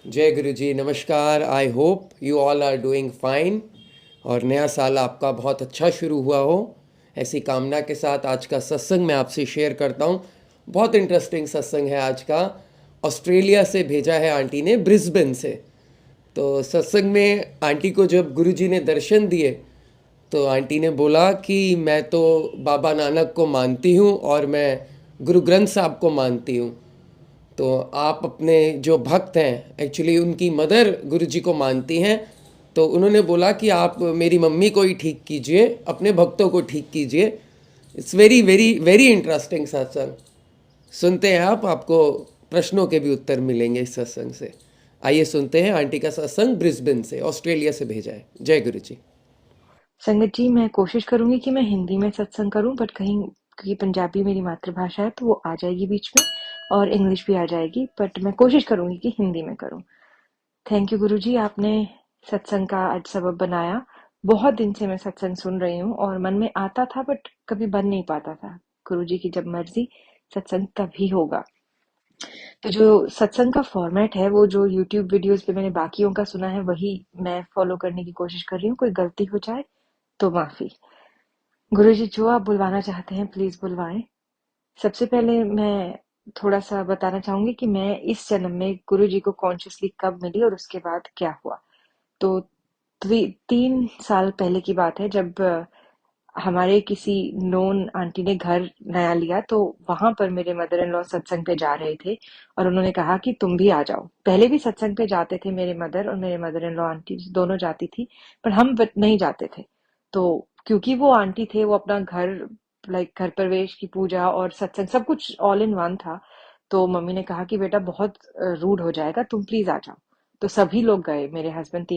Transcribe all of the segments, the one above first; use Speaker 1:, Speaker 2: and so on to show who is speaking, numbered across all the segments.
Speaker 1: जय गुरु जी, नमस्कार। I hope you all are doing fine और नया साल आपका बहुत अच्छा शुरू हुआ हो। ऐसी कामना के साथ आज का सत्संग मैं आपसे शेयर करता हूँ। बहुत इंटरेस्टिंग सत्संग है आज का। ऑस्ट्रेलिया से भेजा है आंटी ने, ब्रिस्बेन से। तो सत्संग में आंटी को जब गुरुजी ने दर्शन दिए तो आंटी ने बोला कि मैं तो बाबा नानक को मानती हूँ और मैं गुरु ग्रंथ साहब को मानती हूँ। तो आप अपने जो भक्त हैं, एक्चुअली उनकी मदर गुरुजी को मानती हैं। तो उन्होंने बोला कि आप मेरी मम्मी को ही ठीक कीजिए, अपने भक्तों को ठीक कीजिए। It's very very very interesting सत्संग। सुनते हैं आप, आपको प्रश्नों के भी उत्तर मिलेंगे इस सत्संग से। आइए सुनते हैं आंटी का सत्संग, ब्रिस्बेन से, ऑस्ट्रेलिया से भेजा है। जय गुरु जी।
Speaker 2: संगत जी, मैं कोशिश करूंगी कि मैं हिंदी में सत्संग करूं, बट कहीं क्योंकि पंजाबी मेरी मातृभाषा है तो वो आ जाएगी बीच में, और इंग्लिश भी आ जाएगी, बट मैं कोशिश करूंगी कि हिंदी में करूं। थैंक यू गुरु जी, आपने सत्संग का आज सबब बनाया। बहुत दिन से मैं सत्संग सुन रही हूँ और मन में आता था बट कभी बन नहीं पाता था। गुरु जी की जब मर्जी, सत्संग तभी होगा। तो जो सत्संग का फॉर्मेट है, वो जो यूट्यूब वीडियोस पे मैंने बाकियों का सुना है वही मैं फॉलो करने की कोशिश कर रही हूँ। कोई गलती हो जाए तो माफी। गुरुजी, जो आप बुलवाना चाहते हैं प्लीज बुलवाएं। सबसे पहले मैं थोड़ा सा बताना चाहूंगी कि मैं इस जन्म में गुरुजी को कॉन्शियसली कब मिली और उसके बाद क्या हुआ। तो 3 साल पहले की बात है, जब हमारे किसी नोन आंटी ने घर नया लिया, तो वहां पर मेरे मदर इन लॉ सत्संग पे जा रहे थे और उन्होंने कहा कि तुम भी आ जाओ। पहले भी सत्संग पे जाते थे मेरे मदर, और मेरे मदर इन लॉ आंटी दोनों जाती थी, पर हम नहीं जाते थे। तो क्योंकि वो आंटी थे, वो अपना घर, लाइक घर प्रवेश की पूजा और सत्संग सब कुछ ऑल इन वन था। तो मम्मी ने कहा कि बेटा बहुत रूड हो जाएगा, तुम प्लीज आ जाओ। तो सभी लोग गए, मेरे हस्बैंड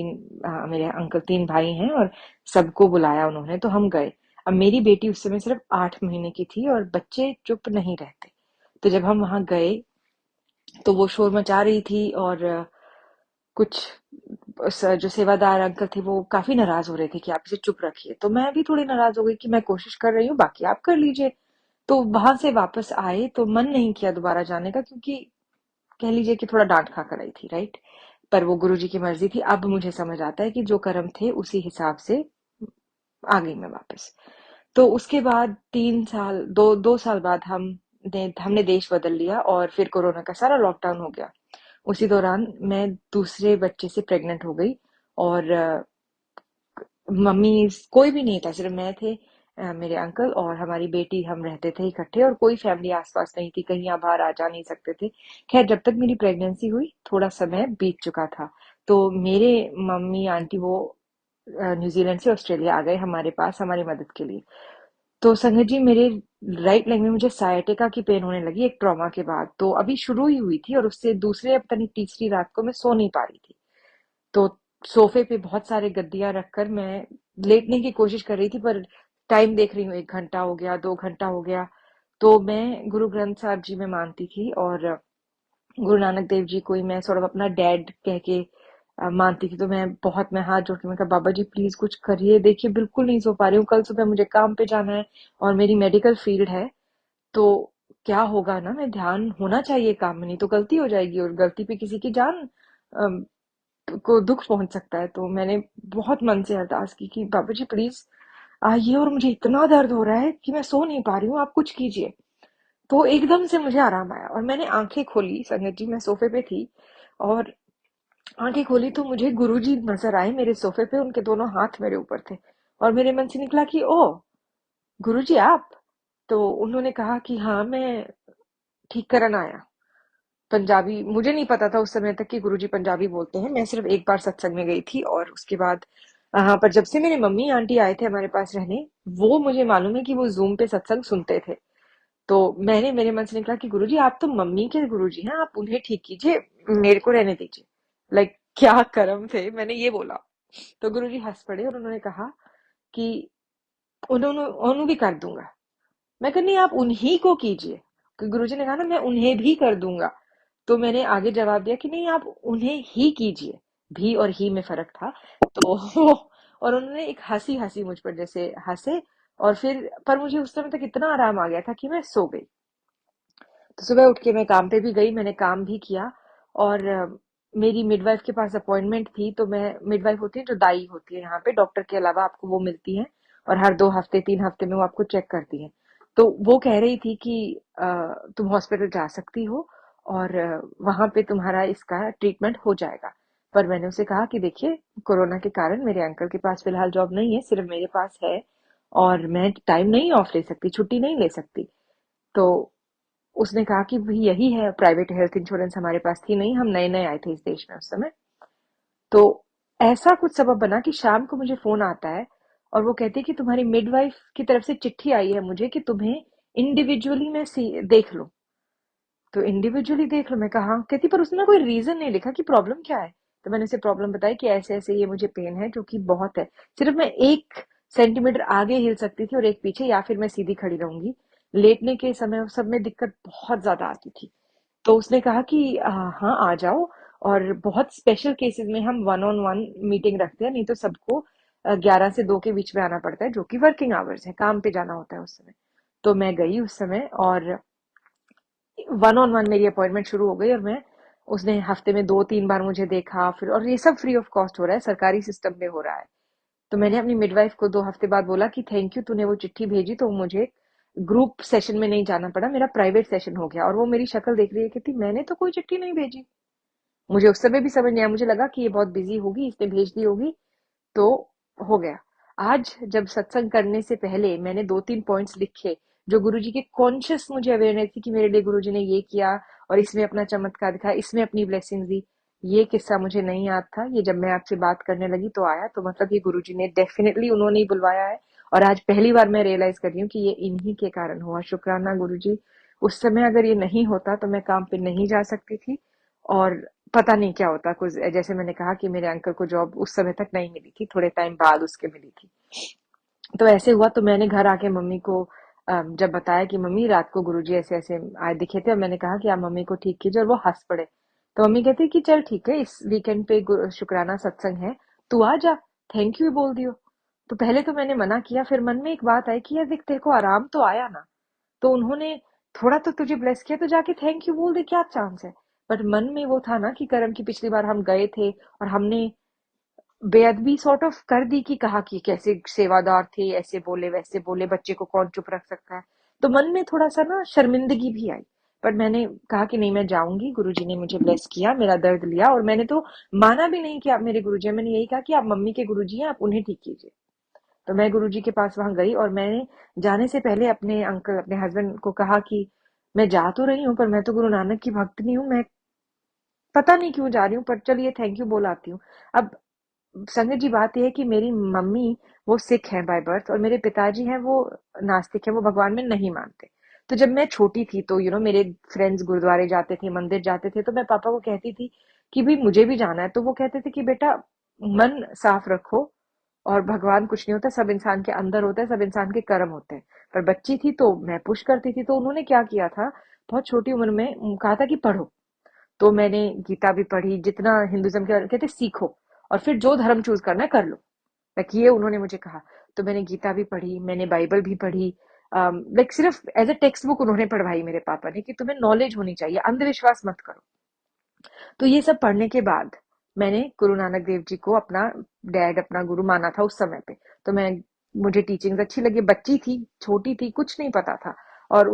Speaker 2: मेरे अंकल 3 भाई हैं, और सबको बुलाया उन्होंने, तो हम गए। अब मेरी बेटी उस समय सिर्फ 8 महीने की थी और बच्चे चुप नहीं रहते। तो जब हम वहां गए तो वो शोर मचा रही थी, और कुछ जो सेवादार अंकल थे वो काफी नाराज हो रहे थे कि आप इसे चुप रखिए। तो मैं भी थोड़ी नाराज हो गई कि मैं कोशिश कर रही हूँ, बाकी आप कर लीजिए। तो वहां से वापस आए तो मन नहीं किया दोबारा जाने का, क्योंकि कह लीजिए कि थोड़ा डांट खा कर आई थी, राइट। पर वो गुरुजी की मर्जी थी। अब मुझे समझ आता है कि जो कर्म थे उसी हिसाब से आ गई मैं वापस। तो उसके बाद 3 साल, दो साल बाद हमने देश बदल लिया, और फिर कोरोना का सारा लॉकडाउन हो गया। उसी दौरान मैं दूसरे बच्चे से प्रेग्नेंट हो गई, और मम्मी, कोई भी नहीं था, सिर्फ मैं थे, मेरे अंकल और हमारी बेटी, हम रहते थे इकट्ठे, और कोई फैमिली आसपास नहीं थी, कहीं यहाँ बाहर आ जा नहीं सकते थे। खैर, जब तक मेरी प्रेगनेंसी हुई थोड़ा समय बीत चुका था, तो मेरे मम्मी आंटी वो न्यूजीलैंड से ऑस्ट्रेलिया आ गए हमारे पास हमारी मदद के लिए। तो संगत जी, मेरे राइट लेग में मुझे सायटिका की पेन होने लगी एक ट्रॉमा के बाद। तो अभी शुरू ही हुई थी, और उससे दूसरे, अब तक तीसरी रात को मैं सो नहीं पा रही थी। तो सोफे पे बहुत सारे गद्दियां रखकर मैं लेटने की कोशिश कर रही थी, पर टाइम देख रही हूँ, 1 घंटा हो गया, 2 घंटा हो गया। तो मैं गुरु ग्रंथ साहब जी में मानती थी, और गुरु नानक देव जी को ही मैं सॉर्ट ऑफ अपना डैड कह के मानती थी। तो मैं हाथ जोड़ के मैं कहा, बाबा जी प्लीज कुछ करिए, देखिए बिल्कुल नहीं सो पा रही हूँ, कल सुबह मुझे काम पे जाना है, और मेरी मेडिकल फील्ड है। तो क्या होगा ना, मैं ध्यान होना चाहिए काम में, नहीं तो गलती हो जाएगी, और गलती पे किसी की जान अम, को दुख पहुंच सकता है। तो मैंने बहुत मन से अरदास की कि बाबा जी प्लीज आइए, और मुझे इतना दर्द हो रहा है कि मैं सो नहीं पा रही हूँ, आप कुछ कीजिए। तो एकदम से मुझे आराम आया, और मैंने आंखें खोली। संगत जी, मैं सोफे पे थी, और आंखें खोली तो मुझे गुरुजी नजर आए मेरे सोफे पे, उनके दोनों हाथ मेरे ऊपर थे। और मेरे मन से निकला कि ओ गुरुजी आप। तो उन्होंने कहा कि हाँ, मैं ठीक करन आया। पंजाबी मुझे नहीं पता था उस समय तक कि गुरुजी पंजाबी बोलते हैं। मैं सिर्फ एक बार सत्संग में गई थी, और उसके बाद हाँ, पर जब से मेरे मम्मी आंटी आए थे हमारे पास रहने, वो मुझे मालूम है कि वो जूम पे सत्संग सुनते थे। तो मेरे मन से निकला कि गुरुजी आप तो मम्मी के गुरुजी हैं, आप उन्हें ठीक कीजिए, मेरे को रहने दीजिए। लाइक क्या कर्म थे, मैंने ये बोला। तो गुरुजी हंस पड़े और उन्होंने कहा कि उन्होंने उन्होंने भी कर दूंगा। मैं कहा नहीं, आप उन्हीं को कीजिए, क्योंकि गुरुजी ने कहा ना मैं उन्हें भी कर दूंगा। तो मैंने आगे जवाब दिया कि नहीं, आप उन्हें ही कीजिए। भी और ही में फर्क था। तो और उन्होंने एक हंसी हंसी मुझ पर, जैसे हंसे। और फिर पर मुझे उस समय तक इतना आराम आ गया था कि मैं सो गई। तो सुबह उठ के मैं काम पे भी गई, मैंने काम भी किया। और मेरी मिडवाइफ के पास अपॉइंटमेंट थी, तो मैं, मिडवाइफ होती है जो दाई होती है यहाँ पे, डॉक्टर के अलावा आपको वो मिलती है, और हर 2 हफ्ते 3 हफ्ते में वो आपको चेक करती है। तो वो कह रही थी कि तुम हॉस्पिटल जा सकती हो, और वहां पे तुम्हारा इसका ट्रीटमेंट हो जाएगा। पर मैंने उसे कहा कि देखिए, कोरोना के कारण मेरे अंकल के पास फिलहाल जॉब नहीं है, सिर्फ मेरे पास है, और मैं टाइम नहीं ऑफ ले सकती, छुट्टी नहीं ले सकती। तो उसने कहा कि भाई यही है, प्राइवेट हेल्थ इंश्योरेंस हमारे पास थी नहीं, हम नए नए आए थे इस देश में उस समय। तो ऐसा कुछ सबब बना कि शाम को मुझे फोन आता है, और वो कहती है कि तुम्हारी मिडवाइफ की तरफ से चिट्ठी आई है मुझे कि तुम्हें इंडिविजुअली मैं देख लूं। तो इंडिविजुअली देख लो, मैं कहा हाँ। कहती पर उसने ना कोई रीजन नहीं लिखा कि प्रॉब्लम क्या है। तो मैंने उसे प्रॉब्लम बताई कि ऐसे ऐसे ये मुझे पेन है, जो कि बहुत है, सिर्फ मैं 1 सेंटीमीटर आगे हिल सकती थी और एक पीछे, या फिर मैं सीधी खड़ी रहूंगी। लेटने के समय सब में दिक्कत बहुत ज्यादा आती थी। तो उसने कहा कि हाँ आ जाओ, और बहुत स्पेशल केसेस में हम 1-on-1 मीटिंग रखते हैं, नहीं तो सबको 11 से 2 के बीच में आना पड़ता है, जो कि वर्किंग आवर्स है, काम पे जाना होता है उस समय। तो मैं गई उस समय, और 1-on-1 मेरी अपॉइंटमेंट शुरू हो गई, और मैं, उसने हफ्ते में 2-3 बार मुझे देखा फिर, और ये सब फ्री ऑफ कॉस्ट हो रहा है, सरकारी सिस्टम में हो रहा है। तो मैंने अपनी मिडवाइफ को 2 हफ्ते बाद बोला कि थैंक यू, तूने वो चिट्ठी भेजी तो मुझे ग्रुप सेशन में नहीं जाना पड़ा, मेरा प्राइवेट सेशन हो गया। और वो मेरी शक्ल देख रही है, कहती मैंने तो कोई चिट्ठी नहीं भेजी। मुझे उस समय भी समझ नहीं आया, मुझे लगा कि ये बहुत बिजी होगी, इसने भेज दी होगी, तो हो गया। आज जब सत्संग करने से पहले मैंने 2-3 पॉइंट्स लिखे, जो गुरुजी के कॉन्शियस मुझे अवेयरनेस थी कि मेरे लिए गुरुजी ने ये किया, और इसमें अपना चमत्कार दिखाया, इसमें अपनी ब्लेसिंग दी। ये किस्सा मुझे नहीं याद था, ये जब मैं आपसे बात करने लगी तो आया। तो मतलब ये गुरुजी ने डेफिनेटली, उन्होंने ही बुलवाया है। और आज पहली बार मैं रियलाइज कर रही हूँ कि ये इन्हीं के कारण हुआ। शुक्राना गुरुजी। उस समय अगर ये नहीं होता तो मैं काम पे नहीं जा सकती थी, और पता नहीं क्या होता। कुछ जैसे मैंने कहा कि मेरे अंकल को जॉब उस समय तक नहीं मिली थी, थोड़े टाइम बाद उसके मिली थी। तो ऐसे हुआ, तो मैंने घर आके मम्मी को जब बताया कि मम्मी रात को गुरुजी ऐसे ऐसे आए दिखे थे, और मैंने कहा कि आप मम्मी को ठीक कीजिए, और वो हंस पड़े। तो मम्मी कहती कि चल ठीक है, इस वीकेंड पे शुक्राना सत्संग है, तू आ जा, थैंक यू बोल दियो। तो पहले तो मैंने मना किया, फिर मन में एक बात आई कि यार देख, तेरे को आराम तो आया ना, तो उन्होंने थोड़ा तो तुझे ब्लेस किया, तो जाके थैंक यू बोल दे, क्या चांस है। बट मन में वो था ना कि कर्म की, पिछली बार हम गए थे और हमने बेअदबी सॉर्ट ऑफ कर दी, कि कहा कि कैसे सेवादार थे, ऐसे बोले वैसे बोले, बच्चे को कौन चुप रख सकता है। तो मन में थोड़ा सा ना शर्मिंदगी भी आई। पर मैंने कहा कि नहीं, मैं जाऊंगी, गुरुजी ने मुझे ब्लेस किया, मेरा दर्द लिया, और मैंने तो माना भी नहीं कि आप मेरे गुरुजी हैं, मैंने यही कहा कि आप मम्मी के गुरुजी हैं, आप उन्हें ठीक कीजिए। तो मैं गुरुजी के पास वहां गई, और मैंने जाने से पहले अपने अंकल, अपने हस्बैंड को कहा कि मैं जा तो रही हूँ, पर मैं तो गुरु नानक की भक्त नहीं हूँ, मैं पता नहीं क्यों जा रही हूँ, पर चलिए थैंक यू बोल आती हूँ। अब संगत जी, बात यह है कि मेरी मम्मी, वो सिख हैं बाय बर्थ, और मेरे पिताजी हैं वो नास्तिक हैं, वो भगवान में नहीं मानते। तो जब मैं छोटी थी तो मेरे फ्रेंड्स गुरुद्वारे जाते थे, मंदिर जाते थे, तो मैं पापा को कहती थी कि भाई मुझे भी जाना है। तो वो कहते थे कि बेटा, मन साफ रखो, और भगवान कुछ नहीं होता, सब इंसान के अंदर होता है, सब इंसान के कर्म होते हैं। पर बच्ची थी तो मैं पुश करती थी, तो उन्होंने क्या किया था, बहुत छोटी उम्र में कहा था कि पढ़ो। तो मैंने गीता भी पढ़ी, जितना हिंदुइज्म के कहते सीखो, और फिर जो धर्म चूज करना है कर लो, लाइक ये उन्होंने मुझे कहा। तो मैंने गीता भी पढ़ी, मैंने बाइबल भी पढ़ी। लाइक सिर्फ एज अ टेक्स्ट बुक उन्होंने पढ़वाई मेरे पापा ने, कि तुम्हें नॉलेज होनी चाहिए, अंधविश्वास मत करो। तो ये सब पढ़ने के बाद मैंने गुरु नानक देव जी को अपना डैड, अपना गुरु माना था उस समय पे। तो मैं, मुझे टीचिंग्स अच्छी लगी, बच्ची थी, छोटी थी, कुछ नहीं पता था। और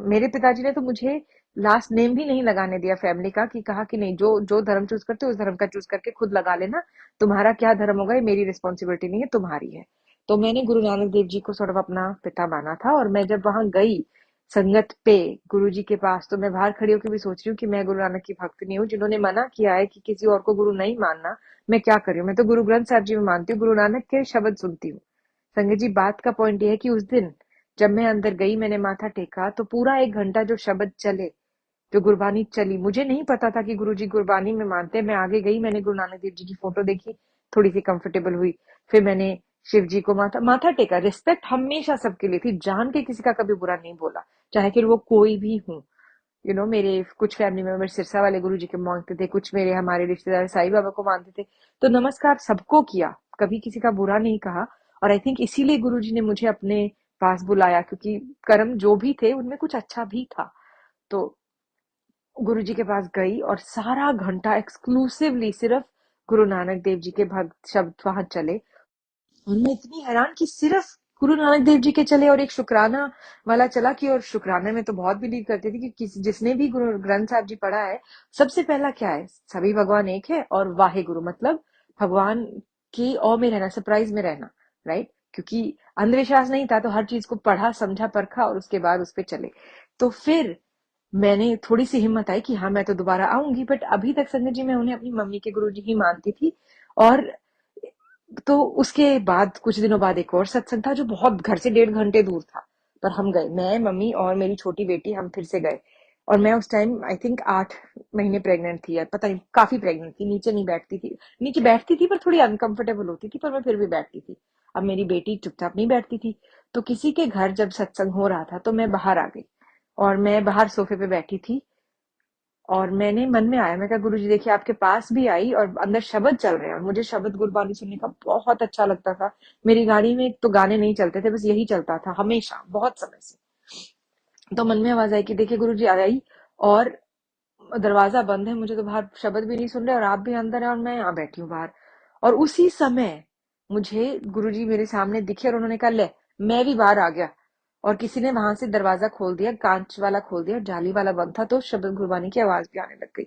Speaker 2: मेरे पिताजी ने तो मुझे लास्ट नेम भी नहीं लगाने दिया फैमिली का, कि कहा कि नहीं, जो जो धर्म चूज करते हो उस धर्म का चूज करके खुद लगा लेना, तुम्हारा क्या धर्म होगा ये मेरी रिस्पॉन्सिबिलिटी नहीं है, तुम्हारी है। तो मैंने गुरु नानक देव जी को सort of अपना पिता माना था, और मैं जब वहां गई संगत पे गुरुजी के पास, तो मैं बाहर खड़ी होकर भी सोच रही हूँ कि मैं गुरु नानक की भक्त नहीं हूँ, जिन्होंने मना किया है कि किसी और को गुरु नहीं मानना। मैं क्या कर रही हूँ, मैं तो गुरु ग्रंथ साहब जी में मानती हूँ, गुरु नानक के शब्द सुनती हूँ। संगत जी, बात का पॉइंट ये है कि उस दिन जब मैं अंदर गई, मैंने माथा टेका, तो पूरा 1 घंटा जो शब्द चले, जो गुरबानी चली, मुझे नहीं पता था कि गुरुजी गुरबानी में मानते हैं। मैं आगे गई, मैंने गुरु नानक देव जी की फोटो देखी, थोड़ी सी कंफर्टेबल हुई। फिर मैंने शिव जी को माथा माथा टेका। रिस्पेक्ट हमेशा सबके लिए थी, जान के किसी का कभी बुरा नहीं बोला, चाहे फिर वो कोई भी हो। मेरे कुछ फैमिली मेंबर सिरसा वाले गुरु जी के मानते थे, कुछ मेरे हमारे रिश्तेदार साईं बाबा को मानते थे। तो नमस्कार सबको किया, कभी किसी का बुरा नहीं कहा। और आई थिंक इसीलिए गुरु जी ने मुझे अपने पास बुलाया, क्योंकि कर्म जो भी थे उनमें कुछ अच्छा भी था। तो गुरुजी के पास गई और सारा घंटा एक्सक्लूसिवली सिर्फ गुरु नानक देव जी के भक्त शब्द वहां चले। और मैं इतनी हैरान कि सिर्फ गुरु नानक देव जी के चले और एक शुक्राना वाला चला कि, और शुक्राने में तो बहुत बिलीव करती थी कि जिसने भी गुरु ग्रंथ साहब जी पढ़ा है, सबसे पहला क्या है, सभी भगवान एक है और वाहे गुरु, मतलब भगवान की ओ में रहना, सरप्राइज में रहना, राइट। क्योंकि अंधविश्वास नहीं था तो हर चीज को पढ़ा समझा परखा और उसके बाद उस पर चले। तो फिर मैंने थोड़ी सी हिम्मत आई कि हाँ मैं तो दोबारा आऊंगी, बट अभी तक संगत जी मैं उन्हें अपनी मम्मी के गुरुजी ही मानती थी। और तो उसके बाद कुछ दिनों बाद एक और सत्संग था जो बहुत घर से 1.5 घंटे दूर था, पर हम गए, मैं मम्मी और मेरी छोटी बेटी, हम फिर से गए। और मैं उस टाइम आई थिंक 8 महीने प्रेग्नेंट थी, यार पता नहीं, काफी प्रेग्नेंट थी, नीचे नहीं बैठती थी, नीचे बैठती थी पर थोड़ी अनकंफर्टेबल होती थी, पर मैं फिर भी बैठती थी। अब मेरी बेटी चुपचाप नहीं बैठती थी, तो किसी के घर जब सत्संग हो रहा था तो मैं बाहर आ गई और मैं बाहर सोफे पे बैठी थी। और मैंने मन में आया, मैं कहा गुरु जी देखिए आपके पास भी आई और अंदर शब्द चल रहे हैं और मुझे शब्द गुरबानी सुनने का बहुत अच्छा लगता था। मेरी गाड़ी में तो गाने नहीं चलते थे, बस यही चलता था हमेशा बहुत समय से। तो मन में आवाज आई कि देखिए गुरु जी आई और दरवाजा बंद है, मुझे तो बाहर शब्द भी नहीं सुन रहे और आप भी अंदर है और मैं यहाँ बैठी हूँ बाहर। और उसी समय मुझे गुरुजी मेरे सामने दिखे और उन्होंने कहा ले, मैं भी बाहर आ गया। और किसी ने वहां से दरवाजा खोल दिया, कांच वाला खोल दिया, जाली वाला बंद था, तो शब्द गुरबानी की आवाज भी आने लग गई।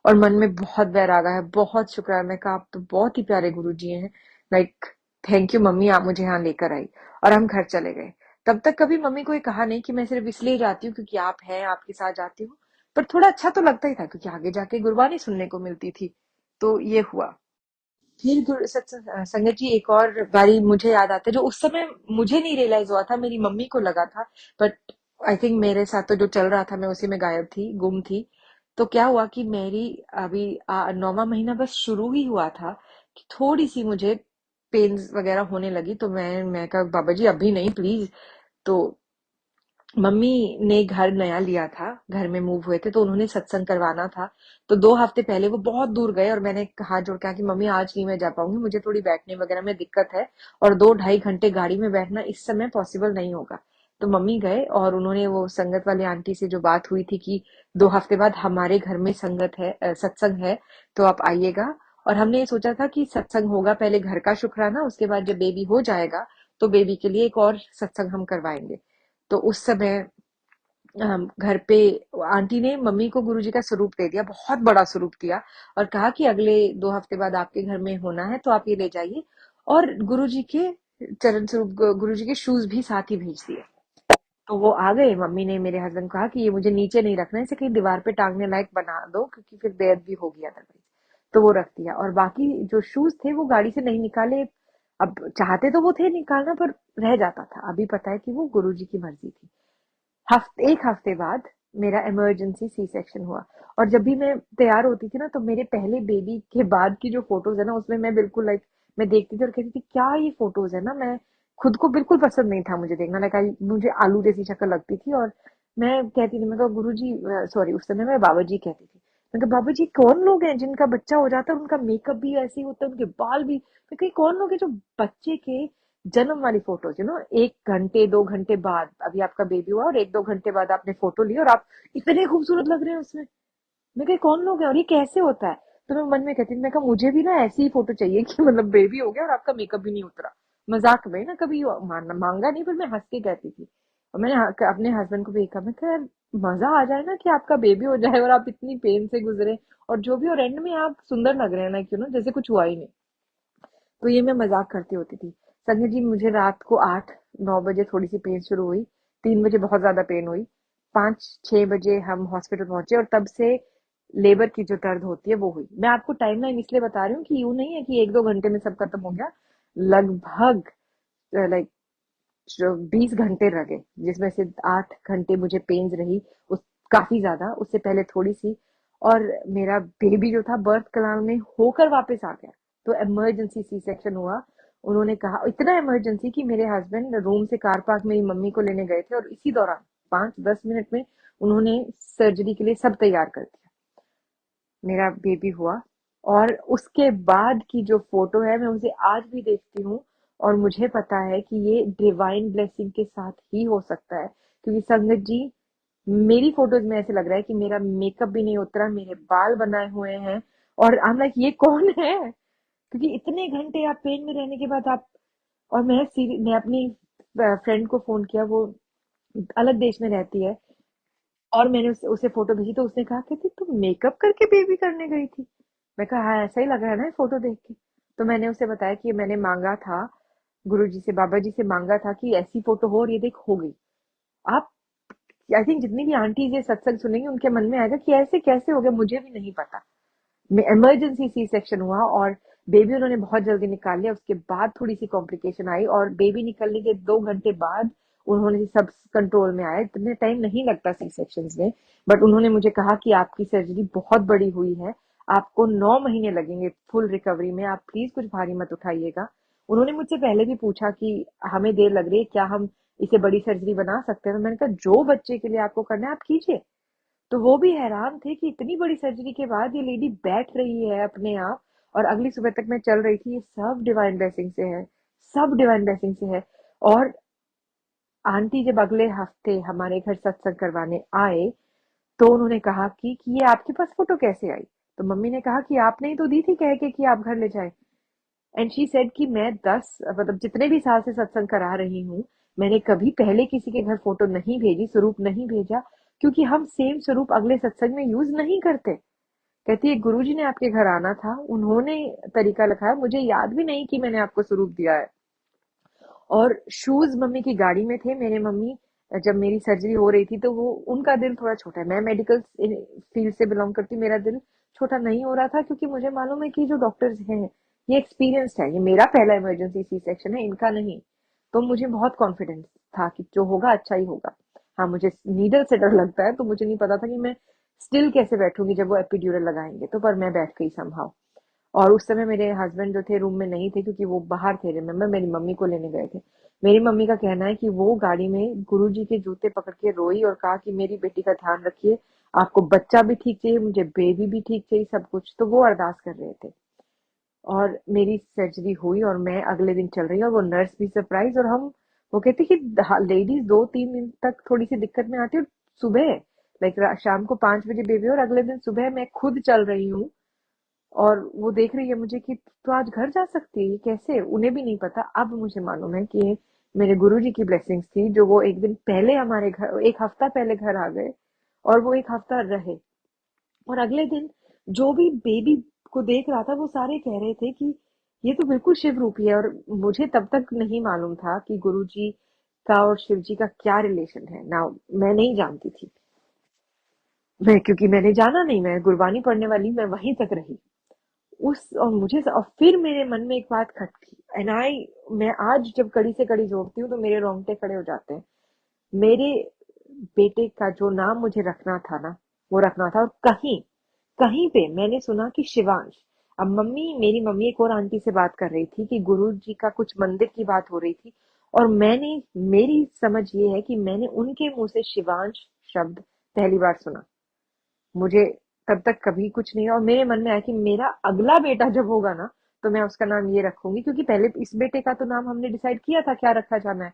Speaker 2: और मन में बहुत बैराग आया, बहुत शुक्र है, मैं कहा आप तो बहुत ही प्यारे गुरु जी हैं, लाइक थैंक यू मम्मी, आप मुझे यहाँ लेकर आई। और हम घर चले गए। तब तक कभी मम्मी को ये कहा नहीं कि मैं सिर्फ इसलिए जाती हूँ क्योंकि आप हैं, आपके साथ जाती हूँ, पर थोड़ा अच्छा तो लगता ही था क्योंकि आगे जाके गुरबानी सुनने को मिलती थी। तो ये हुआ। फिर संगत जी एक और बारी मुझे याद आता है, जो उस समय मुझे नहीं रियलाइज हुआ था, मेरी मम्मी को लगा था, बट आई थिंक मेरे साथ तो जो चल रहा था मैं उसी में गायब थी, गुम थी। तो क्या हुआ कि मेरी अभी 9वां महीना बस शुरू ही हुआ था कि थोड़ी सी मुझे पेन्स वगैरह होने लगी, तो मैं कहा बाबा जी अभी नहीं प्लीज। तो मम्मी ने घर नया लिया था, घर में मूव हुए थे, तो उन्होंने सत्संग करवाना था। तो 2 हफ्ते पहले वो बहुत दूर गए और मैंने हाथ जोड़ के कहा कि मम्मी आज नहीं मैं जा पाऊंगी, मुझे थोड़ी बैठने वगैरह में दिक्कत है और 2-2.5 घंटे गाड़ी में बैठना इस समय पॉसिबल नहीं होगा। तो मम्मी गए और उन्होंने वो संगत वाली आंटी से जो बात हुई थी कि 2 हफ्ते बाद हमारे घर में संगत है, सत्संग है, तो आप आइएगा। और हमने ये सोचा था कि सत्संग होगा पहले घर का शुक्राना, उसके बाद जब बेबी हो जाएगा तो बेबी के लिए एक और सत्संग हम करवाएंगे। तो उस समय घर पे आंटी ने मम्मी को गुरुजी का स्वरूप दे दिया, बहुत बड़ा स्वरूप दिया, और कहा कि अगले 2 हफ्ते बाद आपके घर में होना है तो आप ये ले जाइए। और गुरुजी के चरण स्वरूप गुरुजी के शूज भी साथ ही भेज दिए। तो वो आ गए, मम्मी ने मेरे हस्बैंड को कहा कि ये मुझे नीचे नहीं रखना है, इसे कहीं दीवार पे टांगने लायक बना दो क्योंकि फिर बेअदबी होगी अदरवाइज। तो वो रख दिया और बाकी जो शूज थे वो गाड़ी से नहीं निकाले। अब चाहते तो वो थे निकालना, पर रह जाता था, अभी पता है कि वो गुरुजी की मर्जी थी। 1 हफ्ते बाद मेरा इमरजेंसी सी सेक्शन हुआ। और जब भी मैं तैयार होती थी ना, तो मेरे पहले बेबी के बाद की जो फोटोज है ना, उसमें मैं बिल्कुल लाइक, मैं देखती थी और कहती थी क्या ये फोटोज है ना, मैं खुद को बिल्कुल पसंद नहीं था मुझे देखना, लाइक मुझे आलू जैसी शक्ल लगती थी। और मैं कहती थी, मैं कहा गुरु जी, सॉरी उस समय मैं बाबा जी कहती थी, मैं कहा बाबा जी कौन लोग हैं जिनका बच्चा हो जाता है, उनका मेकअप भी ऐसे ही होता है, उनके बाल भी, मैं कही कौन लोग हैं जो बच्चे के जन्म वाली फोटोज, 1 घंटे 2 घंटे बाद अभी आपका बेबी हुआ और 1-2 घंटे बाद आपने फोटो ली और आप इतने खूबसूरत लग रहे हैं उसमें। मैं कही कौन लोग हैं और ये कैसे होता है। तो मैं मन में कहती थी, मैं कहा मुझे भी ना ऐसी ही फोटो चाहिए कि मतलब बेबी हो गया और आपका मेकअप भी नहीं उतरा। मजाक में ना, कभी मांगा नहीं, पर मैं हंस के कहती थी। और मैंने अपने हस्बैंड को भी कहा, मैं कहा यार मजा आ जाए ना कि आपका बेबी हो जाए और आप इतनी पेन से गुजरे और जो भी, और एंड में आप सुंदर लग रहे हैं ना, क्यों ना जैसे कुछ हुआ ही नहीं। तो ये मैं मजाक करती होती थी। संजय जी मुझे रात को 8-9 बजे थोड़ी सी पेन शुरू हुई, 3 बजे बहुत ज्यादा पेन हुई, 5-6 बजे हम हॉस्पिटल पहुंचे और तब से लेबर की जो दर्द होती है वो हुई। मैं आपको टाइमलाइन इसलिए बता रही हूँ कि यूं नहीं है कि 1-2 घंटे में सब खत्म हो गया। लगभग लाइक 20 घंटे लगे, जिसमें से 8 घंटे मुझे पेन्स रही, उस काफी ज्यादा, उससे पहले थोड़ी सी। और मेरा बेबी जो था बर्थ कनाल में होकर वापस आ गया। तो इमरजेंसी सी सेक्शन हुआ। उन्होंने कहा, इतना इमरजेंसी कि मेरे हस्बैंड रूम से कार पार्क मेरी मम्मी को लेने गए थे और इसी दौरान 5-10 मिनट में उन्होंने सर्जरी के लिए सब तैयार कर दिया। मेरा बेबी हुआ। और उसके बाद की जो फोटो है मैं उसे आज भी देखती हूँ और मुझे पता है कि ये डिवाइन ब्लेसिंग के साथ ही हो सकता है, क्योंकि संगत जी मेरी फोटोज में ऐसे लग रहा है कि मेरा मेकअप भी नहीं उतरा, मेरे बाल बनाए हुए हैं, और आई एम लाइक ये कौन है? क्योंकि इतने घंटे आप पेन में रहने के बाद आप, और मैं अपनी फ्रेंड को फोन किया, वो अलग देश में रहती है, और मैंने उसे फोटो भेजी, तो उसने कहा, कहती तुम मेकअप करके बेबी करने गई थी? मैं कहा हाँ, ऐसा ही लग रहा है ना फोटो देख के। तो मैंने उसे बताया कि मैंने मांगा था, गुरुजी से, बाबा जी से मांगा था कि ऐसी फोटो हो, और ये देख हो गई। आप, आई थिंक जितनी भी आंटीज ये सत्संग सुनेंगी उनके मन में आएगा कि ऐसे कैसे हो गया, मुझे भी नहीं पता। में इमरजेंसी सी सेक्शन हुआ, और बेबी उन्होंने बहुत जल्दी निकाल लिया। उसके बाद थोड़ी सी कॉम्प्लिकेशन आई, और बेबी निकलने के 2 घंटे बाद उन्होंने सब कंट्रोल में आया। इतने टाइम नहीं लगता सी सेक्शन में, बट उन्होंने मुझे कहा कि आपकी सर्जरी बहुत बड़ी हुई है, आपको 9 महीने लगेंगे फुल रिकवरी में, आप प्लीज कुछ भारी मत उठाइएगा। उन्होंने मुझसे पहले भी पूछा कि हमें देर लग रही है, क्या हम इसे बड़ी सर्जरी बना सकते हैं? तो मैंने कहा जो बच्चे के लिए आपको करना है आप कीजिए। तो वो भी हैरान थे कि इतनी बड़ी सर्जरी के बाद ये लेडी बैठ रही है अपने आप, और अगली सुबह तक मैं चल रही थी। ये सब डिवाइन ब्लेसिंग से है, सब डिवाइन ब्लेसिंग से है। और आंटी जब अगले हफ्ते हमारे घर सत्संग करवाने आए, तो उन्होंने कहा कि ये आपके पास फोटो कैसे आई? तो मम्मी ने कहा कि आपने ही तो दी थी कह के कि आप घर ले जाए। एंड शी सेड कि मैं 10 जितने भी साल से सत्संग करा रही हूँ, मैंने कभी पहले किसी के घर फोटो नहीं भेजी, स्वरूप नहीं भेजा, क्योंकि हम सेम स्वरूप अगले सत्संग में यूज नहीं करते। कहती है गुरुजी ने आपके घर आना था, उन्होंने तरीका लिखाया, मुझे याद भी नहीं कि मैंने आपको स्वरूप दिया है। और शूज मम्मी की गाड़ी में थे। मेरे मम्मी, जब मेरी सर्जरी हो रही थी, तो वो, उनका दिल थोड़ा छोटा है, मैं मेडिकल फील्ड से बिलोंग करती हूँ, मेरा दिल छोटा नहीं हो रहा था, क्योंकि मुझे मालूम है कि जो डॉक्टर्स हैं ये एक्सपीरियंस्ड है। ये मेरा पहला इमरजेंसी सी सेक्शन है, इनका नहीं। तो मुझे बहुत कॉन्फिडेंस था कि जो होगा अच्छा ही होगा। हाँ, मुझे नीडल से डर लगता है, तो मुझे नहीं पता था कि मैं स्टिल कैसे बैठूंगी जब वो एपिड्यूरल लगाएंगे, तो पर मैं बैठ गई समहाउ। और उस समय मेरे हस्बैंड जो थे रूम में नहीं थे, क्योंकि वो बाहर थे, रिमेम्बर मेरी मम्मी को लेने गए थे। मेरी मम्मी का कहना है कि वो गाड़ी में गुरुजी के जूते पकड़ के रोई और कहा कि मेरी बेटी का ध्यान रखिए, आपको बच्चा भी ठीक चाहिए, मुझे बेबी भी ठीक चाहिए, सब कुछ। तो वो अरदास कर रहे थे। और मेरी सर्जरी हुई, और मैं अगले दिन चल रही हूँ, और वो नर्स भी सरप्राइज। और हम, वो कहती कि लेडीज 2-3 दिन तक थोड़ी सी दिक्कत में आती है, और सुबह, लाइक शाम को 5 बजे बेबी, और अगले दिन सुबह मैं खुद चल रही हूँ। और वो देख रही है मुझे कि तो आज घर जा सकती है, ये कैसे? उन्हें भी नहीं पता। अब मुझे मालूम है कि मेरे गुरुजी की ब्लेसिंग्स थी, जो वो एक दिन पहले हमारे घर, एक हफ्ता पहले घर आ गए, और वो एक हफ्ता रहे। और अगले दिन जो भी बेबी को देख रहा था, वो सारे कह रहे थे कि ये तो बिल्कुल शिव रूपी है। और मुझे तब तक नहीं मालूम था कि गुरुजी का और शिव जी का क्या रिलेशन है ना, मैं नहीं जानती थी। मैं, क्योंकि मैंने जाना नहीं, मैं गुरबानी पढ़ने वाली, मैं वहीं तक रही। उस और मुझे और फिर मेरे मन में एक बात खटकी, एंड आई, मैं आज जब कड़ी से कड़ी जोड़ती हूँ तो मेरे रोंगटे खड़े हो जाते हैं। मेरे बेटे का जो नाम मुझे रखना था ना, वो रखना था। और कहीं कहीं पे मैंने सुना कि शिवांश। अब मेरी मम्मी एक और आंटी से बात कर रही थी कि गुरु जी का कुछ मंदिर की बात हो रही थी, और मेरी समझ ये है कि मैंने उनके मुंह से शिवांश शब्द पहली बार सुना। मुझे तब तक कभी कुछ नहीं, और मेरे मन में आया कि मेरा अगला बेटा जब होगा ना, तो मैं उसका नाम ये रखूंगी, क्योंकि पहले इस बेटे का तो नाम हमने डिसाइड किया था क्या रखा जाना है।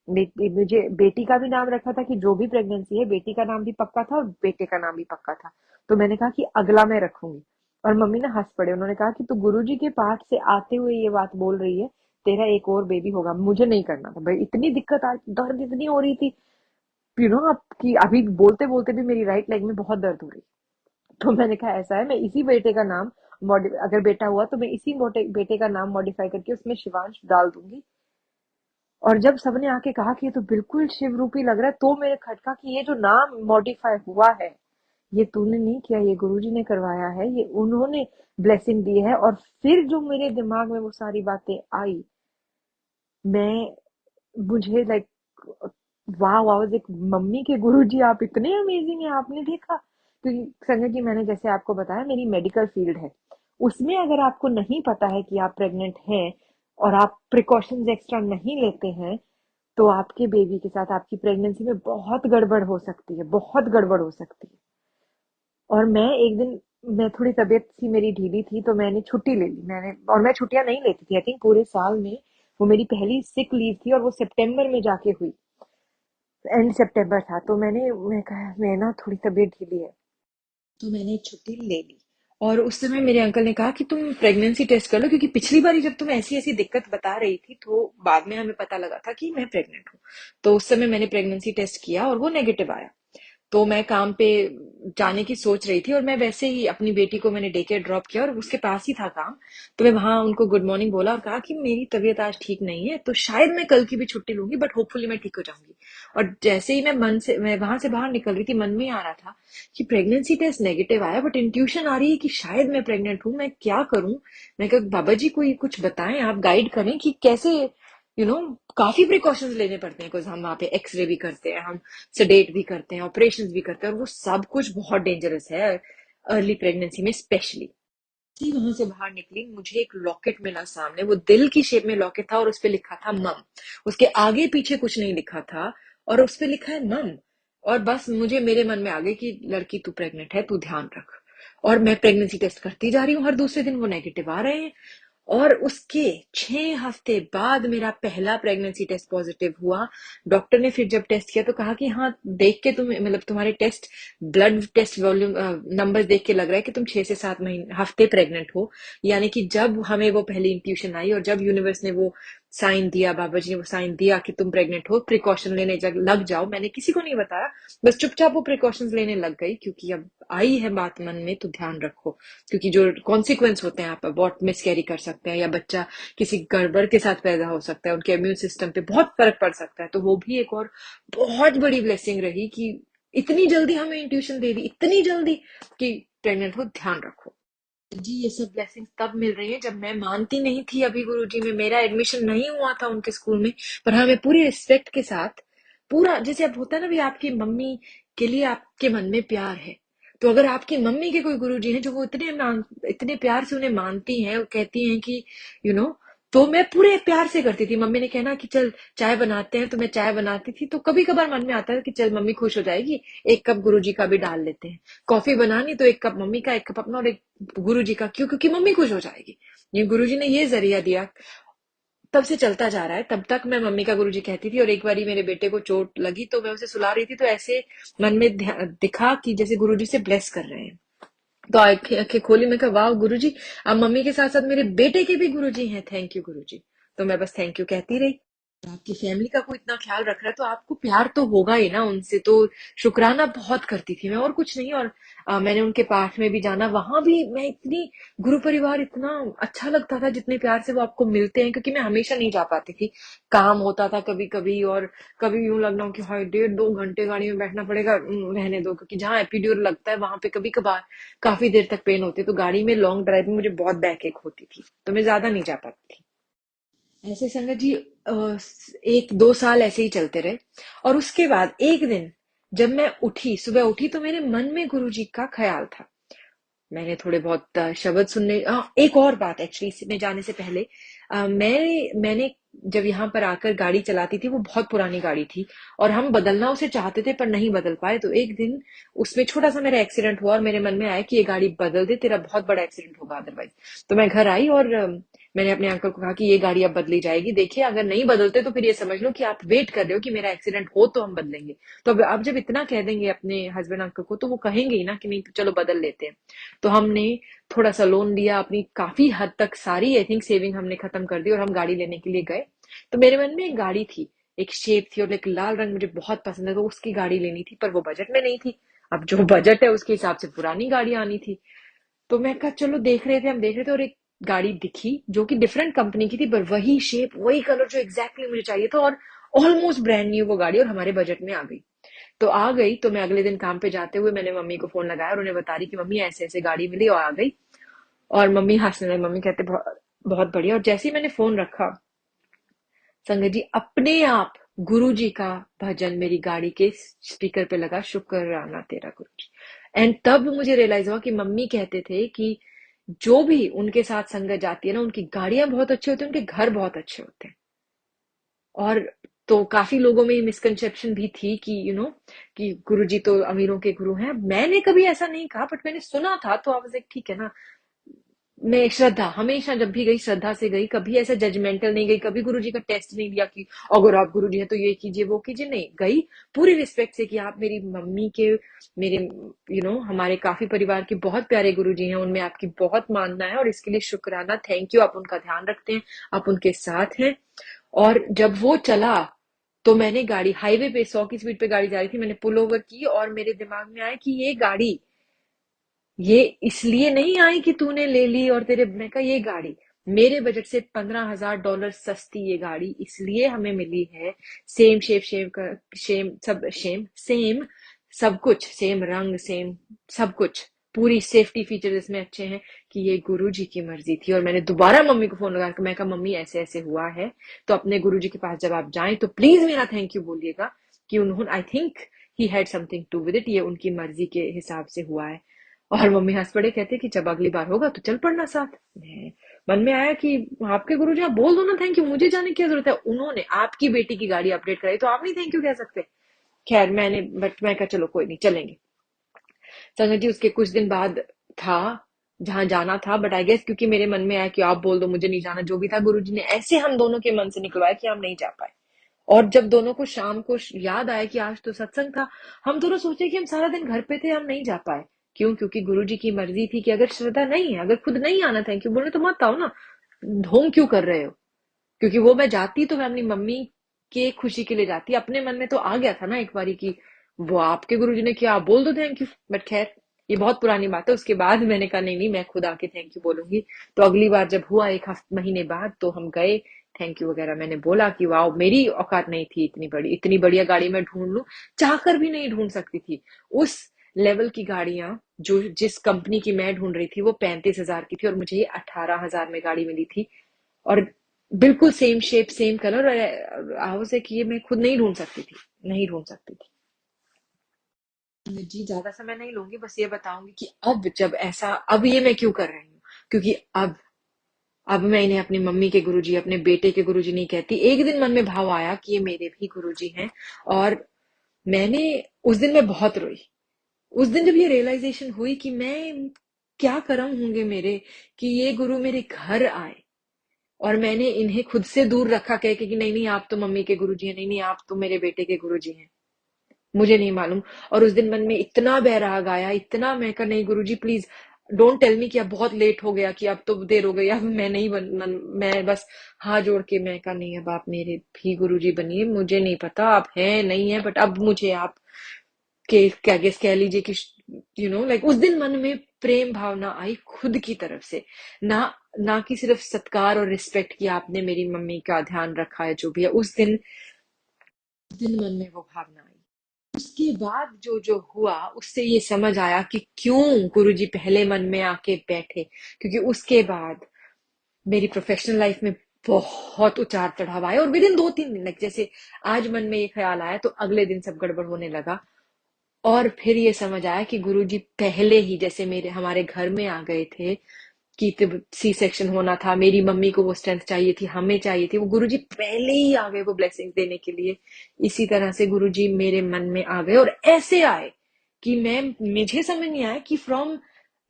Speaker 2: मुझे बेटी का भी नाम रखा था कि जो भी प्रेगनेंसी है, बेटी का नाम भी पक्का था और बेटे का नाम भी पक्का था। तो मैंने कहा कि अगला मैं रखूंगी। और मम्मी ना हंस पड़े, उन्होंने कहा कि तू गुरुजी के पाठ से आते हुए ये बात बोल रही है, तेरा एक और बेबी होगा। मुझे नहीं करना था भाई, इतनी दिक्कत आ, दर्द इतनी हो रही थी, आपकी अभी बोलते बोलते भी मेरी राइट लेग में बहुत दर्द हो रही। तो मैंने कहा ऐसा है, मैं इसी बेटे का नाम अगर बेटा हुआ तो मैं इसी बेटे का नाम मॉडिफाई करके उसमें शिवांश डाल दूंगी। और जब सबने आके कहा कि ये तो बिल्कुल शिव रूपी लग रहा है, तो मेरे खटका कि ये जो नाम मॉडिफाई हुआ है, ये तूने नहीं किया, ये गुरुजी ने करवाया है, ये उन्होंने ब्लेसिंग दी है। और फिर जो मेरे दिमाग में वो सारी बातें आई, मैं मुझे लाइक, वाह वाह, एक मम्मी के गुरुजी आप इतने अमेजिंग हैं, आपने देखा? क्योंकि संजय जी, मैंने जैसे आपको बताया, मेरी मेडिकल फील्ड है, उसमें अगर आपको नहीं पता है कि आप प्रेग्नेंट हैं, और आप प्रिकॉशंस एक्स्ट्रा नहीं लेते हैं, तो आपके बेबी के साथ आपकी प्रेगनेंसी में बहुत गड़बड़ हो सकती है, बहुत गड़बड़ हो सकती है। और मैं एक दिन, मैं थोड़ी तबीयत सी मेरी ढीली थी, तो मैंने छुट्टी ले ली। और मैं छुट्टियां नहीं लेती थी, आई थिंक पूरे साल में वो मेरी पहली सिक लीव थी, और वो सितंबर में जाके हुई। एंड सितंबर था, तो मैं कहा मैं ना थोड़ी तबीयत ढीली है, तो मैंने छुट्टी ले ली। और उस समय मेरे अंकल ने कहा कि तुम प्रेगनेंसी टेस्ट कर लो, क्योंकि पिछली बार जब तुम ऐसी ऐसी दिक्कत बता रही थी तो बाद में हमें पता लगा था कि मैं प्रेग्नेंट हूँ। तो उस समय मैंने प्रेगनेंसी टेस्ट किया और वो नेगेटिव आया। तो मैं काम पे जाने की सोच रही थी, और मैं वैसे ही अपनी बेटी को मैंने डे केयर ड्रॉप किया और उसके पास ही था काम। तो मैं वहां उनको गुड मॉर्निंग बोला और कहा कि मेरी तबीयत आज ठीक नहीं है, तो शायद मैं कल की भी छुट्टी लूंगी, बट होपफुली मैं ठीक हो जाऊंगी। और जैसे ही मैं वहां से बाहर निकल रही थी, मन में आ रहा था कि प्रेगनेंसी टेस्ट नेगेटिव आया, बट इंट्यूशन आ रही है कि शायद मैं प्रेग्नेंट हूँ, मैं क्या करूं। मैं कहा बाबा जी कोई कुछ बताएं, आप गाइड करें कि कैसे, काफी प्रिकॉशंस लेने पड़ते हैं, बिकॉज हम वहां पे एक्सरे भी करते हैं, हम सेडेट भी करते हैं, ऑपरेशंस भी करते हैं, और वो सब कुछ बहुत डेंजरस है अर्ली प्रेगनेंसी में स्पेशली। वहां से बाहर निकली, मुझे एक लॉकेट मिला सामने, वो दिल की शेप में लॉकेट था और उस पे लिखा था मम। उसके आगे पीछे कुछ नहीं लिखा था, और उस पे लिखा है मम। और बस मुझे मेरे मन में आ गई कि लड़की तू प्रेग्नेंट है, तू ध्यान रख। और मैं प्रेगनेंसी टेस्ट करती जा रही हूँ, हर दूसरे दिन वो नेगेटिव आ रहे हैं। और उसके 6 हफ्ते बाद मेरा पहला प्रेगनेंसी टेस्ट पॉजिटिव हुआ। डॉक्टर ने फिर जब टेस्ट किया तो कहा कि हाँ, देख के तुम, मतलब तुम्हारे test, blood test volume number देख के लग रहा है कि तुम 6 से 7 हफ्ते प्रेग्नेंट हो। यानी कि जब हमें वो पहली इंट्यूशन आई और जब यूनिवर्स ने वो साइन दिया, बाबा जी ने वो साइन दिया कि तुम प्रेग्नेंट हो, प्रिकॉशन लेने लग जाओ, मैंने किसी को नहीं बताया, बस चुपचाप वो प्रिकॉशंस लेने लग गई, क्योंकि अब आई है बात मन में तो ध्यान रखो। क्योंकि जो कॉन्सिक्वेंस होते हैं, आप अबॉर्ट मिस कैरी कर सकते हैं, या बच्चा किसी गड़बड़ के साथ पैदा हो सकता है, उनके इम्यून सिस्टम पे बहुत फर्क पड़ सकता है। तो वो भी एक और बहुत बड़ी ब्लेसिंग रही कि इतनी जल्दी हमें इंट्यूशन दे दी, इतनी जल्दी कि प्रेग्नेंट हो, ध्यान रखो। जी, ये सब ब्लेसिंग्स तब मिल रही है जब मैं मानती नहीं थी अभी गुरुजी में, मेरा एडमिशन नहीं हुआ था उनके स्कूल में। पर हाँ, मैं पूरी रिस्पेक्ट के साथ, पूरा जैसे अब होता है ना भी, आपकी मम्मी के लिए आपके मन में प्यार है, तो अगर आपकी मम्मी के कोई गुरुजी हैं जो वो इतने प्यार से उन्हें मानती हैं और कहती हैं कि यू नो तो मैं पूरे प्यार से करती थी। मम्मी ने कहना कि चल चाय बनाते हैं, तो मैं चाय बनाती थी, तो कभी कभार मन में आता है कि चल मम्मी खुश हो जाएगी, एक कप गुरुजी का भी डाल लेते हैं। कॉफी बनानी तो एक कप मम्मी का, एक कप अपना, और एक गुरुजी का। क्यों? क्योंकि मम्मी खुश हो जाएगी। ये गुरुजी ने ये जरिया दिया, तब से चलता जा रहा है। तब तक मैं मम्मी का गुरुजी कहती थी, और एक बारी मेरे बेटे को चोट लगी तो मैं उसे सुला रही थी, तो ऐसे मन में दिखा कि जैसे गुरुजी से ब्लेस कर रहे हैं। तो आंखें आंखें खोली, मैं कहा वाह गुरुजी, अब मम्मी के साथ साथ मेरे बेटे के भी गुरुजी हैं, थैंक यू गुरुजी। तो मैं बस थैंक यू कहती रही। आपकी फैमिली का कोई इतना ख्याल रख रहा है तो आपको प्यार तो होगा ही ना उनसे, तो शुक्राना बहुत करती थी मैं, और कुछ नहीं। और मैंने उनके पाठ में भी जाना, वहां भी मैं इतनी, गुरु परिवार इतना अच्छा लगता था जितने प्यार से वो आपको मिलते हैं, क्योंकि मैं हमेशा नहीं जा पाती थी, काम होता था कभी कभी, और कभी यूं लगना हो कि हाय 1.5-2 घंटे गाड़ी में बैठना पड़ेगा, रहने दो, क्योंकि जहाँ एपिड्यूरल लगता है वहां पे कभी कभार काफी देर तक पेन होती है, तो गाड़ी में लॉन्ग ड्राइव में मुझे बहुत बैक एक होती थी, तो मैं ज्यादा नहीं जा पाती थी। ऐसे संगत जी 1-2 साल ऐसे ही चलते रहे। और उसके बाद एक दिन जब मैं उठी, सुबह उठी, तो मेरे मन में गुरु जी का ख्याल था। मैंने थोड़े बहुत शब्द सुनने, एक और बात एक्चुअली इसमें जाने से पहले, मैंने जब यहाँ पर आकर गाड़ी चलाती थी, वो बहुत पुरानी गाड़ी थी, और हम बदलना उसे चाहते थे पर नहीं बदल पाए। तो एक दिन उसमें छोटा सा मेरा एक्सीडेंट हुआ, और मेरे मन में आया कि ये गाड़ी बदल दे, तेरा बहुत बड़ा एक्सीडेंट होगा अदरवाइज। तो मैं घर आई और मैंने अपने अंकल को कहा कि ये गाड़ी अब बदली जाएगी, देखिए अगर नहीं बदलते तो फिर ये समझ लो कि आप वेट कर रहे हो कि मेरा एक्सीडेंट हो तो हम बदलेंगे। तो अब आप जब इतना कह देंगे अपने हस्बैंड अंकल को, तो वो कहेंगे ही ना कि नहीं चलो बदल लेते हैं। तो हमने थोड़ा सा लोन लिया, अपनी काफी हद तक सारी आई थिंक सेविंग हमने खत्म कर दी, और हम गाड़ी लेने के लिए गए। तो मेरे मन में एक गाड़ी थी, एक शेप थी, और एक लाल रंग मुझे बहुत पसंद है, तो उसकी गाड़ी लेनी थी, पर वो बजट में नहीं थी। अब जो बजट है उसके हिसाब से पुरानी गाड़ी आनी थी। तो मैं कहा चलो देख रहे थे, हम देख रहे थे, और एक गाड़ी दिखी जो कि डिफरेंट कंपनी की थी, पर वही शेप वही कलर जो एग्जैक्टली मुझे चाहिए था, और ऑलमोस्ट ब्रांड न्यू वो गाड़ी, और हमारे बजट में आ गई। तो आ गई, तो मैं अगले दिन काम पे जाते हुए मैंने मम्मी को फोन लगाया और उन्हें बता रही कि मम्मी ऐसे ऐसे गाड़ी मिली और आ गई। और मम्मी हंसने लगी, मम्मी कहते बहुत बहुत बढ़िया। और जैसे ही मैंने फोन रखा, संगत जी अपने आप गुरु जी का भजन मेरी गाड़ी के स्पीकर पे लगा, शुक्राना तेरा गुरु जी। एंड तब मुझे रियलाइज हुआ कि मम्मी कहते थे कि जो भी उनके साथ संगत जाती है ना, उनकी गाड़ियां बहुत अच्छी होती है, उनके घर बहुत अच्छे होते हैं। और तो काफी लोगों में ये मिसकंसेप्शन भी थी कि कि गुरुजी तो अमीरों के गुरु हैं। मैंने कभी ऐसा नहीं कहा, बट मैंने सुना था, तो आई वाज लाइक ठीक है ना, मैं श्रद्धा हमेशा जब भी गई श्रद्धा से गई, कभी ऐसा जजमेंटल नहीं गई, कभी गुरुजी का टेस्ट नहीं दिया कि अगर आप गुरुजी हैं तो ये कीजिए वो कीजिए, नहीं गई पूरी रिस्पेक्ट से कि आप मेरी मम्मी के, मेरे हमारे काफी परिवार के बहुत प्यारे गुरुजी हैं, उनमें आपकी बहुत मानना है और इसके लिए शुक्राना, थैंक यू, आप उनका ध्यान रखते हैं, आप उनके साथ हैं। और जब वो चला तो मैंने गाड़ी हाईवे पे 100 की स्पीड पे गाड़ी जा रही थी, मैंने पुल ओवर की और मेरे दिमाग में आया कि ये गाड़ी ये इसलिए नहीं आई कि तूने ले ली और तेरे, मैं कहा ये गाड़ी मेरे बजट से $15,000 सस्ती, ये गाड़ी इसलिए हमें मिली है, सेम शेप, सेम सब कुछ, सेम रंग, सेम सब कुछ, पूरी सेफ्टी फीचर इसमें अच्छे हैं, कि ये गुरुजी की मर्जी थी। और मैंने दोबारा मम्मी को फोन लगा के मैं कहा मम्मी ऐसे ऐसे हुआ है, तो अपने गुरुजी के पास जब आप जाएं तो प्लीज मेरा थैंक यू बोलिएगा, कि उन्होंने, I think he had something to with it, ये उनकी मर्जी के हिसाब से हुआ है। और मम्मी हंस पड़े, कहते कि जब अगली बार होगा तो चल पड़ना साथ। मन में आया कि आपके गुरुजी आप बोल दो ना थैंक यू, मुझे जाने की क्या जरूरत है, उन्होंने आपकी बेटी की गाड़ी अपडेट कराई तो आप नहीं थैंक यू कह सकते। खैर मैंने, बट मैं कहा चलो कोई नहीं चलेंगे। संगत जी उसके कुछ दिन बाद था जहां जाना था, बट आई गेस क्योंकि मेरे मन में आया कि आप बोल दो मुझे नहीं जाना, जो भी था गुरुजी ने ऐसे हम दोनों के मन से निकलवाया कि हम नहीं जा पाए। और जब दोनों को शाम को याद आया कि आज तो सत्संग था, हम दोनों सोचे कि हम सारा दिन घर पे थे, हम नहीं जा पाए। क्यों? क्योंकि गुरुजी की मर्जी थी कि अगर श्रद्धा नहीं है, अगर खुद नहीं आना थैंक यू बोले तो मत आओ ना, ढोंग क्यों कर रहे हो? क्योंकि वो मैं जाती तो मैं अपनी मम्मी के खुशी के लिए जाती, अपने मन में तो आ गया था ना एक बारी की वो आपके गुरुजी ने किया, आप बोल दो थैंक यू। बट खैर ये बहुत पुरानी बात है, उसके बाद मैंने कहा नहीं नहीं मैं खुद आके थैंक यू बोलूंगी। तो अगली बार जब हुआ एक हफ्ते महीने बाद तो हम गए, थैंक यू वगैरह मैंने बोला कि वाह मेरी औकात नहीं थी इतनी बड़ी, इतनी बढ़िया गाड़ी मैं ढूंढ लूं, चाहकर भी नहीं ढूंढ सकती थी। उस लेवल की गाड़ियां जो जिस कंपनी की मैं ढूंढ रही थी वो 35,000 की थी और मुझे ये 18,000 में गाड़ी मिली थी। और बिल्कुल सेम शेप सेम कलर, और आओ से कि ये मैं खुद नहीं ढूंढ सकती थी, नहीं ढूंढ सकती थी। जी ज्यादा समय नहीं लूंगी, बस ये बताऊंगी कि अब जब ऐसा, अब ये मैं क्यों कर रही हूँ, क्योंकि अब मैं इन्हें अपनी मम्मी के गुरुजी, अपने बेटे के गुरुजी नहीं कहती। एक दिन मन में भाव आया कि ये मेरे भी गुरुजी हैं, और मैंने, उस दिन मैं बहुत रोई। उस दिन जब ये रियलाइजेशन हुई कि मैं क्या करम होंगे मेरे, कि ये गुरु मेरे घर आए और मैंने इन्हें खुद से दूर रखा, कह के कि नहीं नहीं आप तो मम्मी के गुरुजी हैं, नहीं नहीं आप तो मेरे बेटे के गुरुजी हैं, मुझे नहीं मालूम। और उस दिन मन में इतना बैराग आया, इतना, मैं कहा नहीं गुरुजी प्लीज डोंट टेल मी कि अब बहुत लेट हो गया, कि अब तो देर हो गई, अब मैं नहीं मैं बस हाथ जोड़ के मैं कहा नहीं अब आप मेरे भी गुरुजी बनिए, मुझे नहीं पता आप हैं नहीं है, बट अब मुझे आप के क्या गेस कह लीजिए कि लाइक उस दिन मन में प्रेम भावना आई खुद की तरफ से, ना ना कि सिर्फ सत्कार और रिस्पेक्ट कि आपने मेरी मम्मी का ध्यान रखा है, जो भी है उस दिन मन में वो भावना आई। उसके बाद जो जो हुआ उससे ये समझ आया कि क्यों गुरुजी पहले मन में आके बैठे, क्योंकि उसके बाद मेरी प्रोफेशनल लाइफ में बहुत उतार चढ़ाव आए, और विद इन 2-3 दिन, लाइक जैसे आज मन में ये ख्याल आया तो अगले दिन सब गड़बड़ होने लगा। और फिर ये समझ आया कि गुरुजी पहले ही जैसे मेरे हमारे घर में आ गए थे, कि सी सेक्शन होना था, मेरी मम्मी को वो स्ट्रेंथ चाहिए थी, हमें चाहिए थी, वो गुरुजी पहले ही आ गए वो ब्लेसिंग देने के लिए। इसी तरह से गुरुजी मेरे मन में आ गए और ऐसे आए कि मैं, मुझे समझ नहीं आया कि फ्रॉम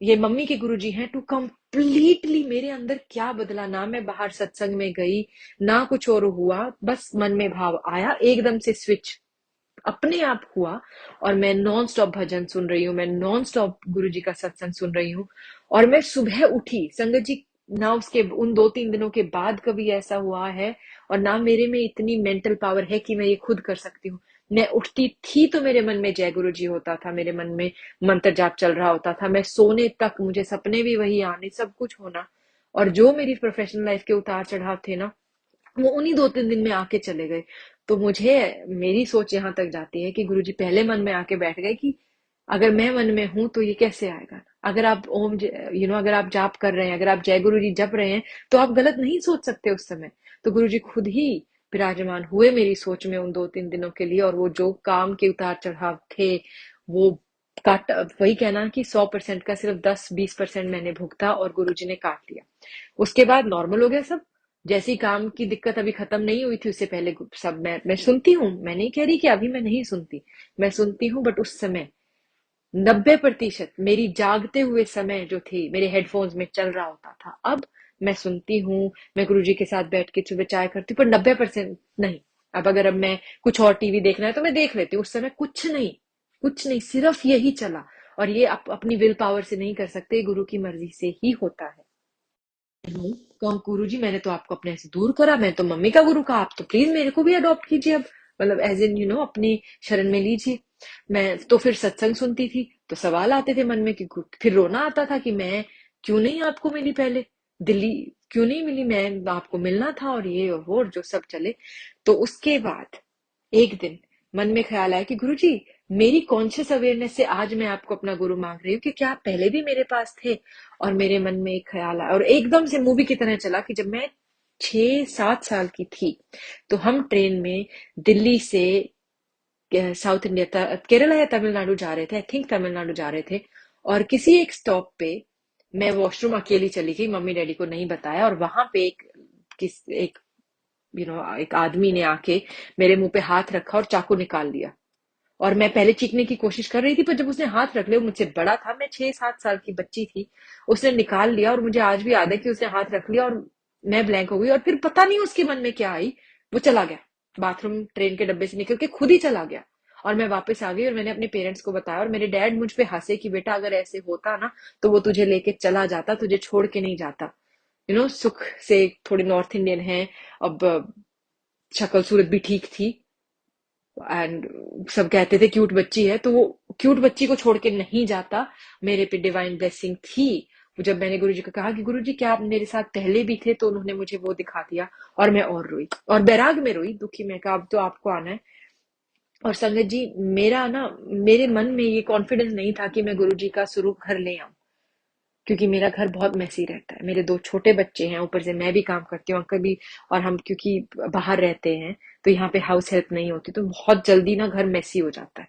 Speaker 2: ये मम्मी के गुरुजी हैं टू कंप्लीटली मेरे अंदर क्या बदला। ना मैं बाहर सत्संग में गई, ना कुछ और हुआ, बस मन में भाव आया, एकदम से स्विच अपने आप हुआ, और मैं नॉन स्टॉप भजन सुन रही हूँ, मैं नॉन स्टॉप गुरु जी का सत्संग सुन रही हूँ। और मैं सुबह उठी संगत जी, ना उसके उन 2-3 दिनों के बाद कभी ऐसा हुआ है, और ना मेरे में इतनी मेंटल पावर है कि मैं ये खुद कर सकती हूँ। मैं उठती थी तो मेरे मन में जय गुरु जी होता था, मेरे मन में मंत्र जाप चल रहा होता था, मैं सोने तक मुझे सपने भी वही आने, सब कुछ होना। और जो मेरी प्रोफेशनल लाइफ के उतार चढ़ाव थे ना, वो उन्हीं 2-3 दिन में आके चले गए। तो मुझे, मेरी सोच यहाँ तक जाती है कि गुरुजी पहले मन में आके बैठ गए कि अगर मैं मन में हूं तो ये कैसे आएगा। अगर आप अगर आप जाप कर रहे हैं, अगर आप जय गुरु जी जप रहे हैं, तो आप गलत नहीं सोच सकते उस समय। तो गुरु जी खुद ही विराजमान हुए मेरी सोच में उन 2-3 दिनों के लिए, और वो जो काम के उतार चढ़ाव थे वो काट, वही कहना कि 100% का सिर्फ 10-20% मैंने भुगता और गुरु जी ने काट लिया। उसके बाद नॉर्मल हो गया सब। जैसी काम की दिक्कत अभी खत्म नहीं हुई थी, उससे पहले सब मैं सुनती हूँ, मैं नहीं कह रही कि अभी मैं नहीं सुनती, मैं सुनती हूँ, बट उस समय 90% मेरी जागते हुए समय जो थी मेरे हेडफोन्स में चल रहा होता था। अब मैं सुनती हूँ, मैं गुरुजी के साथ बैठ के सुबह चाय करती हूँ, पर 90% नहीं। अब मैं कुछ और टीवी देखना है तो मैं देख लेती हूँ, उस समय कुछ नहीं, कुछ नहीं, सिर्फ यही चला। और ये आप अपनी विल पावर से नहीं कर सकते, गुरु की मर्जी से ही होता है। हूँ, कौन गुरु जी, मैंने तो आपको अपने से दूर करा, मैं तो मम्मी का गुरु कहा, आप तो प्लीज मेरे को भी अडॉप्ट कीजिए अब, मतलब एज इन अपनी शरण में लीजिए। मैं तो फिर सत्संग सुनती थी तो सवाल आते थे मन में कि फिर रोना आता था कि मैं क्यों नहीं आपको मिली पहले, दिल्ली क्यों नहीं मिली, मैं आपको मिलना था, और ये और वो और जो सब चले। तो उसके बाद एक दिन मन में ख्याल आया कि गुरुजी, मेरी कॉन्शियस अवेयरनेस से आज मैं आपको अपना गुरु मांग रही हूँ कि क्या आप पहले भी मेरे पास थे। और मेरे मन में एक ख्याल आया और एकदम से मूवी की तरह चला कि जब मैं 6-7 साल की थी तो हम ट्रेन में दिल्ली से साउथ इंडिया केरला या तमिलनाडु जा रहे थे, आई थिंक तमिलनाडु जा रहे थे। और किसी एक स्टॉप पे मैं वॉशरूम अकेली चली गई, मम्मी डैडी को नहीं बताया, और वहां पे एक एक आदमी ने आके मेरे मुंह पे हाथ रखा और चाकू निकाल लिया। और मैं पहले चीखने की कोशिश कर रही थी, पर जब उसने हाथ रख लिया, मुझसे बड़ा था, मैं 6-7 साल की बच्ची थी, उसने निकाल लिया। और मुझे आज भी याद है कि उसने हाथ रख लिया और मैं ब्लैंक हो गई। और फिर पता नहीं उसके मन में क्या आई, वो चला गया बाथरूम, ट्रेन के डब्बे से निकल के खुद ही चला गया। और मैं वापस आ गई और मैंने अपने पेरेंट्स को बताया, और मेरे डैड मुझ पे हंसे कि बेटा अगर ऐसे होता ना तो वो तुझे लेके चला जाता, तुझे छोड़ के नहीं जाता। सुख से थोड़े नॉर्थ इंडियन है। अब शक्ल सूरत भी ठीक थी, एंड सब कहते थे क्यूट बच्ची है, तो वो क्यूट बच्ची को छोड़ के नहीं जाता। मेरे पे डिवाइन ब्लेसिंग थी। जब मैंने गुरुजी को कहा कि गुरुजी क्या आप मेरे साथ पहले भी थे, तो उन्होंने मुझे वो दिखा दिया। और मैं और रोई और बैराग में रोई, दुखी। मैं कहा अब तो आपको आना है। और संगत जी, मेरा ना मेरे मन में ये कॉन्फिडेंस नहीं था कि मैं गुरुजी का स्वरूप घर ले आऊं, क्योंकि मेरा घर बहुत मेसी रहता है, मेरे 2 छोटे बच्चे हैं, ऊपर से मैं भी काम करती हूँ, अंकल भी। और हम क्योंकि बाहर रहते हैं तो यहाँ पे हाउस हेल्प नहीं होती, तो बहुत जल्दी ना घर मेसी हो जाता है।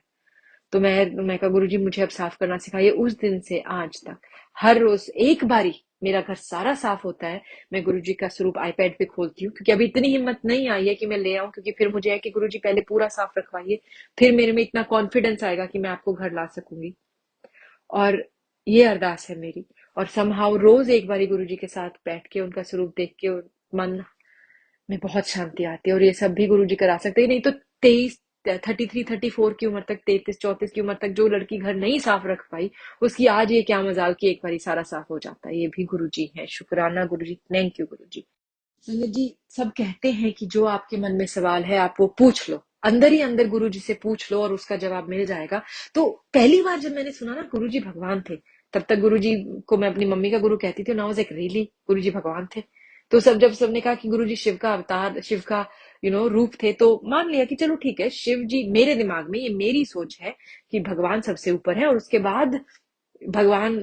Speaker 2: तो मैं कहा गुरुजी मुझे अब साफ करना सिखाइए। उस दिन से आज तक हर रोज एक बारी मेरा घर सारा साफ होता है। मैं गुरुजी का स्वरूप आईपैड पे खोलती हूँ, क्योंकि अभी इतनी हिम्मत नहीं आई है कि मैं ले आऊं, क्योंकि फिर मुझे है कि गुरुजी पहले पूरा साफ रखवाइए, फिर मेरे में इतना कॉन्फिडेंस आएगा कि मैं आपको घर ला सकूंगी। और ये अरदास है मेरी। और समहाउ रोज एक बारी गुरुजी के साथ बैठ के उनका स्वरूप देख के मन में बहुत शांति आती है। और ये सब भी गुरुजी करा सकते हैं, नहीं तो 33-34 की उम्र तक, 33-34 की उम्र तक जो लड़की घर नहीं साफ रख पाई, उसकी आज ये क्या मजाल कि एक बारी सारा साफ हो जाता है। ये भी गुरुजी है। शुक्राना गुरुजी, थैंक यू गुरुजी। संगत जी, सब कहते हैं कि जो आपके मन में सवाल है आप वो पूछ लो, अंदर ही अंदर गुरु जी से पूछ लो और उसका जवाब मिल जाएगा। तो पहली बार जब मैंने सुना ना गुरु जी भगवान थे, तब तक गुरु जी को मैं अपनी मम्मी का गुरु कहती थी, ना वाज एक रियली गुरु जी भगवान थे। तो जब सबने कहा कि गुरु जी शिव का अवतार, शिव का रूप थे, तो मान लिया कि चलो ठीक है, शिव जी, मेरे दिमाग में ये मेरी सोच है कि भगवान सबसे ऊपर है, और उसके बाद भगवान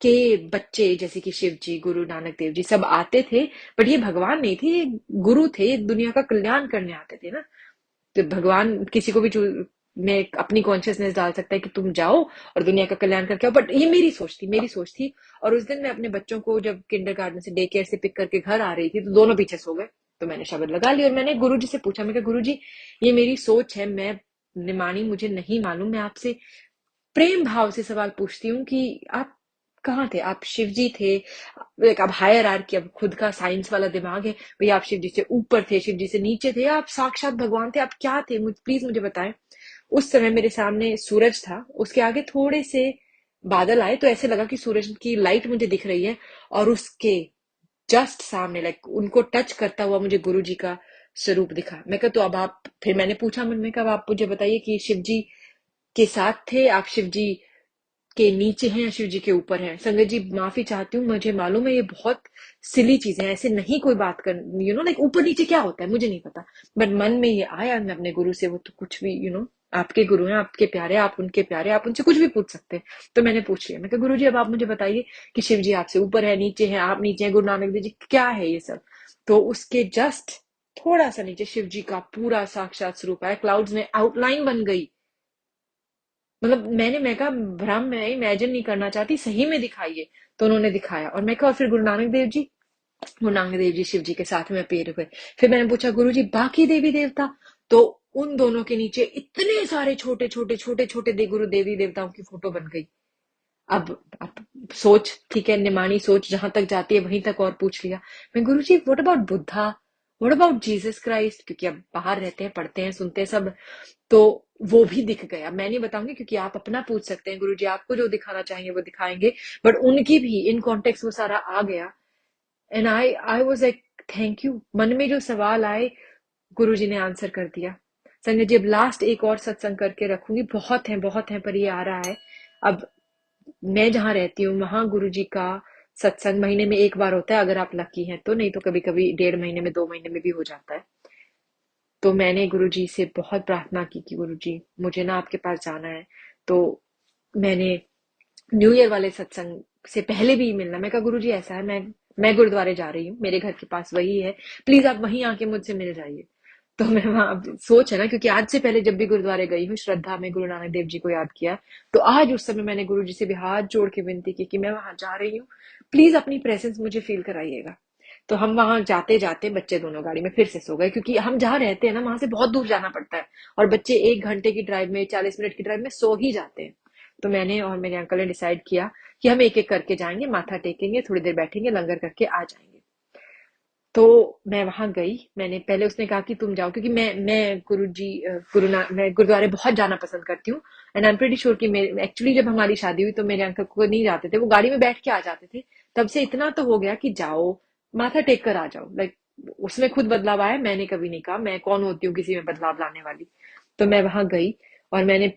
Speaker 2: के बच्चे जैसे कि शिव जी, गुरु नानक देव जी सब आते थे। बट ये भगवान नहीं थे, ये गुरु थे, ये दुनिया का कल्याण करने आते थे ना। तो भगवान किसी को भी में अपनी कॉन्शियसनेस डाल सकता है कि तुम जाओ और दुनिया का कल्याण करके आओ, बट ये मेरी सोच थी। और उस दिन मैं अपने बच्चों को जब किंडरगार्टन से, डे केयर से पिक करके घर आ रही थी, तो दोनों पीछे सो गए। तो मैंने शब्द लगा ली और मैंने गुरु जी से पूछा, मैं कहा गुरु जी, ये मेरी सोच है, मैं निमानी, मुझे नहीं मालूम, मैं आपसे प्रेम भाव से सवाल पूछती हूँ कि आप कहाँ थे, आप शिव जी थे, लाइक आप हायर आर की, अब खुद का साइंस वाला दिमाग है भैया, आप शिव जी से ऊपर थे, शिव जी से नीचे थे, आप साक्षात भगवान थे, आप क्या थे, प्लीज मुझे बताएं। उस समय मेरे सामने सूरज था, उसके आगे थोड़े से बादल आए, तो ऐसे लगा कि सूरज की लाइट मुझे दिख रही है, और उसके जस्ट सामने, लाइक उनको टच करता हुआ, मुझे गुरु जी का स्वरूप दिखा। मैं कहा तो अब आप, फिर मैंने पूछा मन में, कहा आप मुझे बताइए कि शिव जी के साथ थे, आप शिव जी के नीचे हैं या शिव जी के ऊपर हैं। संगत जी माफी चाहती हूँ, मुझे मालूम है ये बहुत सिली चीज है, ऐसे नहीं कोई बात कर, लाइक ऊपर नीचे क्या होता है मुझे नहीं पता, बट मन में ये आया। मैं अपने गुरु से, वो तो कुछ भी आपके गुरु हैं, आपके प्यारे, आप उनके प्यारे, आप उनसे कुछ भी पूछ सकते हैं। तो मैंने पूछ लिया, मैं कहा गुरु जी अब आप मुझे बताइए कि शिव जी आपसे ऊपर है, नीचे है, आप नीचे हैं, गुरु नानक देव जी क्या है ये सब। तो उसके जस्ट थोड़ा सा नीचे शिव जी का पूरा साक्षात स्वरूप आया, क्लाउड्स में आउटलाइन बन गई। मतलब मैं कहा भ्रम, मैं इमेजिन नहीं करना चाहती, सही में दिखाइए। तो उन्होंने दिखाया, और मैं कहा, और फिर गुरु नानक देव जी शिव जी के साथ में पेड़ हुए। फिर मैंने पूछा गुरु जी बाकी देवी देवता, तो उन दोनों के नीचे इतने सारे छोटे छोटे छोटे छोटे गुरु देवी देवताओं की फोटो बन गई। अब सोच, ठीक है, निमानी सोच जहां तक जाती है वहीं तक और पूछ लिया। मैं, Guruji what about Buddha, what about Jesus Christ, क्योंकि अब बाहर रहते हैं, पढ़ते हैं, सुनते हैं सब, तो वो भी दिख गया। मैं नहीं बताऊंगी क्योंकि आप अपना पूछ सकते हैं, गुरुजी आपको जो दिखाना चाहेंगे वो दिखाएंगे, बट उनकी भी इन कॉन्टेक्स्ट वो सारा आ गया। And I was like thank you. मन में जो सवाल आए गुरुजी ने आंसर कर दिया। संगत जी अब लास्ट एक और सत्संग करके रखूंगी, बहुत है पर ये आ रहा है। अब मैं जहाँ रहती हूँ वहां गुरुजी का सत्संग महीने में एक बार होता है, अगर आप लकी हैं तो, नहीं तो कभी कभी 1.5 महीने में 2 महीने में भी हो जाता है। तो मैंने गुरुजी से बहुत प्रार्थना की कि गुरुजी मुझे ना आपके पास जाना है। तो मैंने न्यू ईयर वाले सत्संग से पहले भी मिलना, मैं कहा गुरुजी ऐसा है, मैं गुरुद्वारे जा रही हूँ, मेरे घर के पास वही है, प्लीज आप वहीं आके मुझसे मिल जाइए। तो मैं वहां सोच है ना, क्योंकि आज से पहले जब भी गुरुद्वारे गई हूँ श्रद्धा में गुरु नानक देव जी को याद किया, तो आज उस समय मैंने गुरु जी से भी हाथ जोड़ के विनती की कि मैं वहां जा रही हूँ, प्लीज अपनी प्रेजेंस मुझे फील कराइएगा। तो हम वहां जाते जाते बच्चे दोनों गाड़ी में फिर से सो गए, क्योंकि हम जहाँ रहते हैं ना वहां से बहुत दूर जाना पड़ता है, और बच्चे 1 घंटे की ड्राइव में 40 मिनट की ड्राइव में सो ही जाते हैं। तो मैंने और मेरे अंकल ने डिसाइड किया कि हम एक एक करके जाएंगे, माथा टेकेंगे, थोड़ी देर बैठेंगे, लंगर करके आ जाएंगे। तो मैं वहां गई, मैंने पहले, उसने कहा कि तुम जाओ, क्योंकि मैं मैं गुरुद्वारे बहुत जाना पसंद करती हूँ। And I am pretty sure कि मेरे एक्चुअली जब हमारी शादी हुई तो मेरे अंकल को नहीं जाते थे, वो गाड़ी में बैठ के आ जाते थे। तब से इतना तो हो गया कि जाओ, माथा टेक कर आ जाओ, लाइक उसमें खुद बदलाव आया, मैंने कभी नहीं कहा, मैं कौन होती हूँ किसी में बदलाव लाने वाली। तो मैं वहां गई और मैंने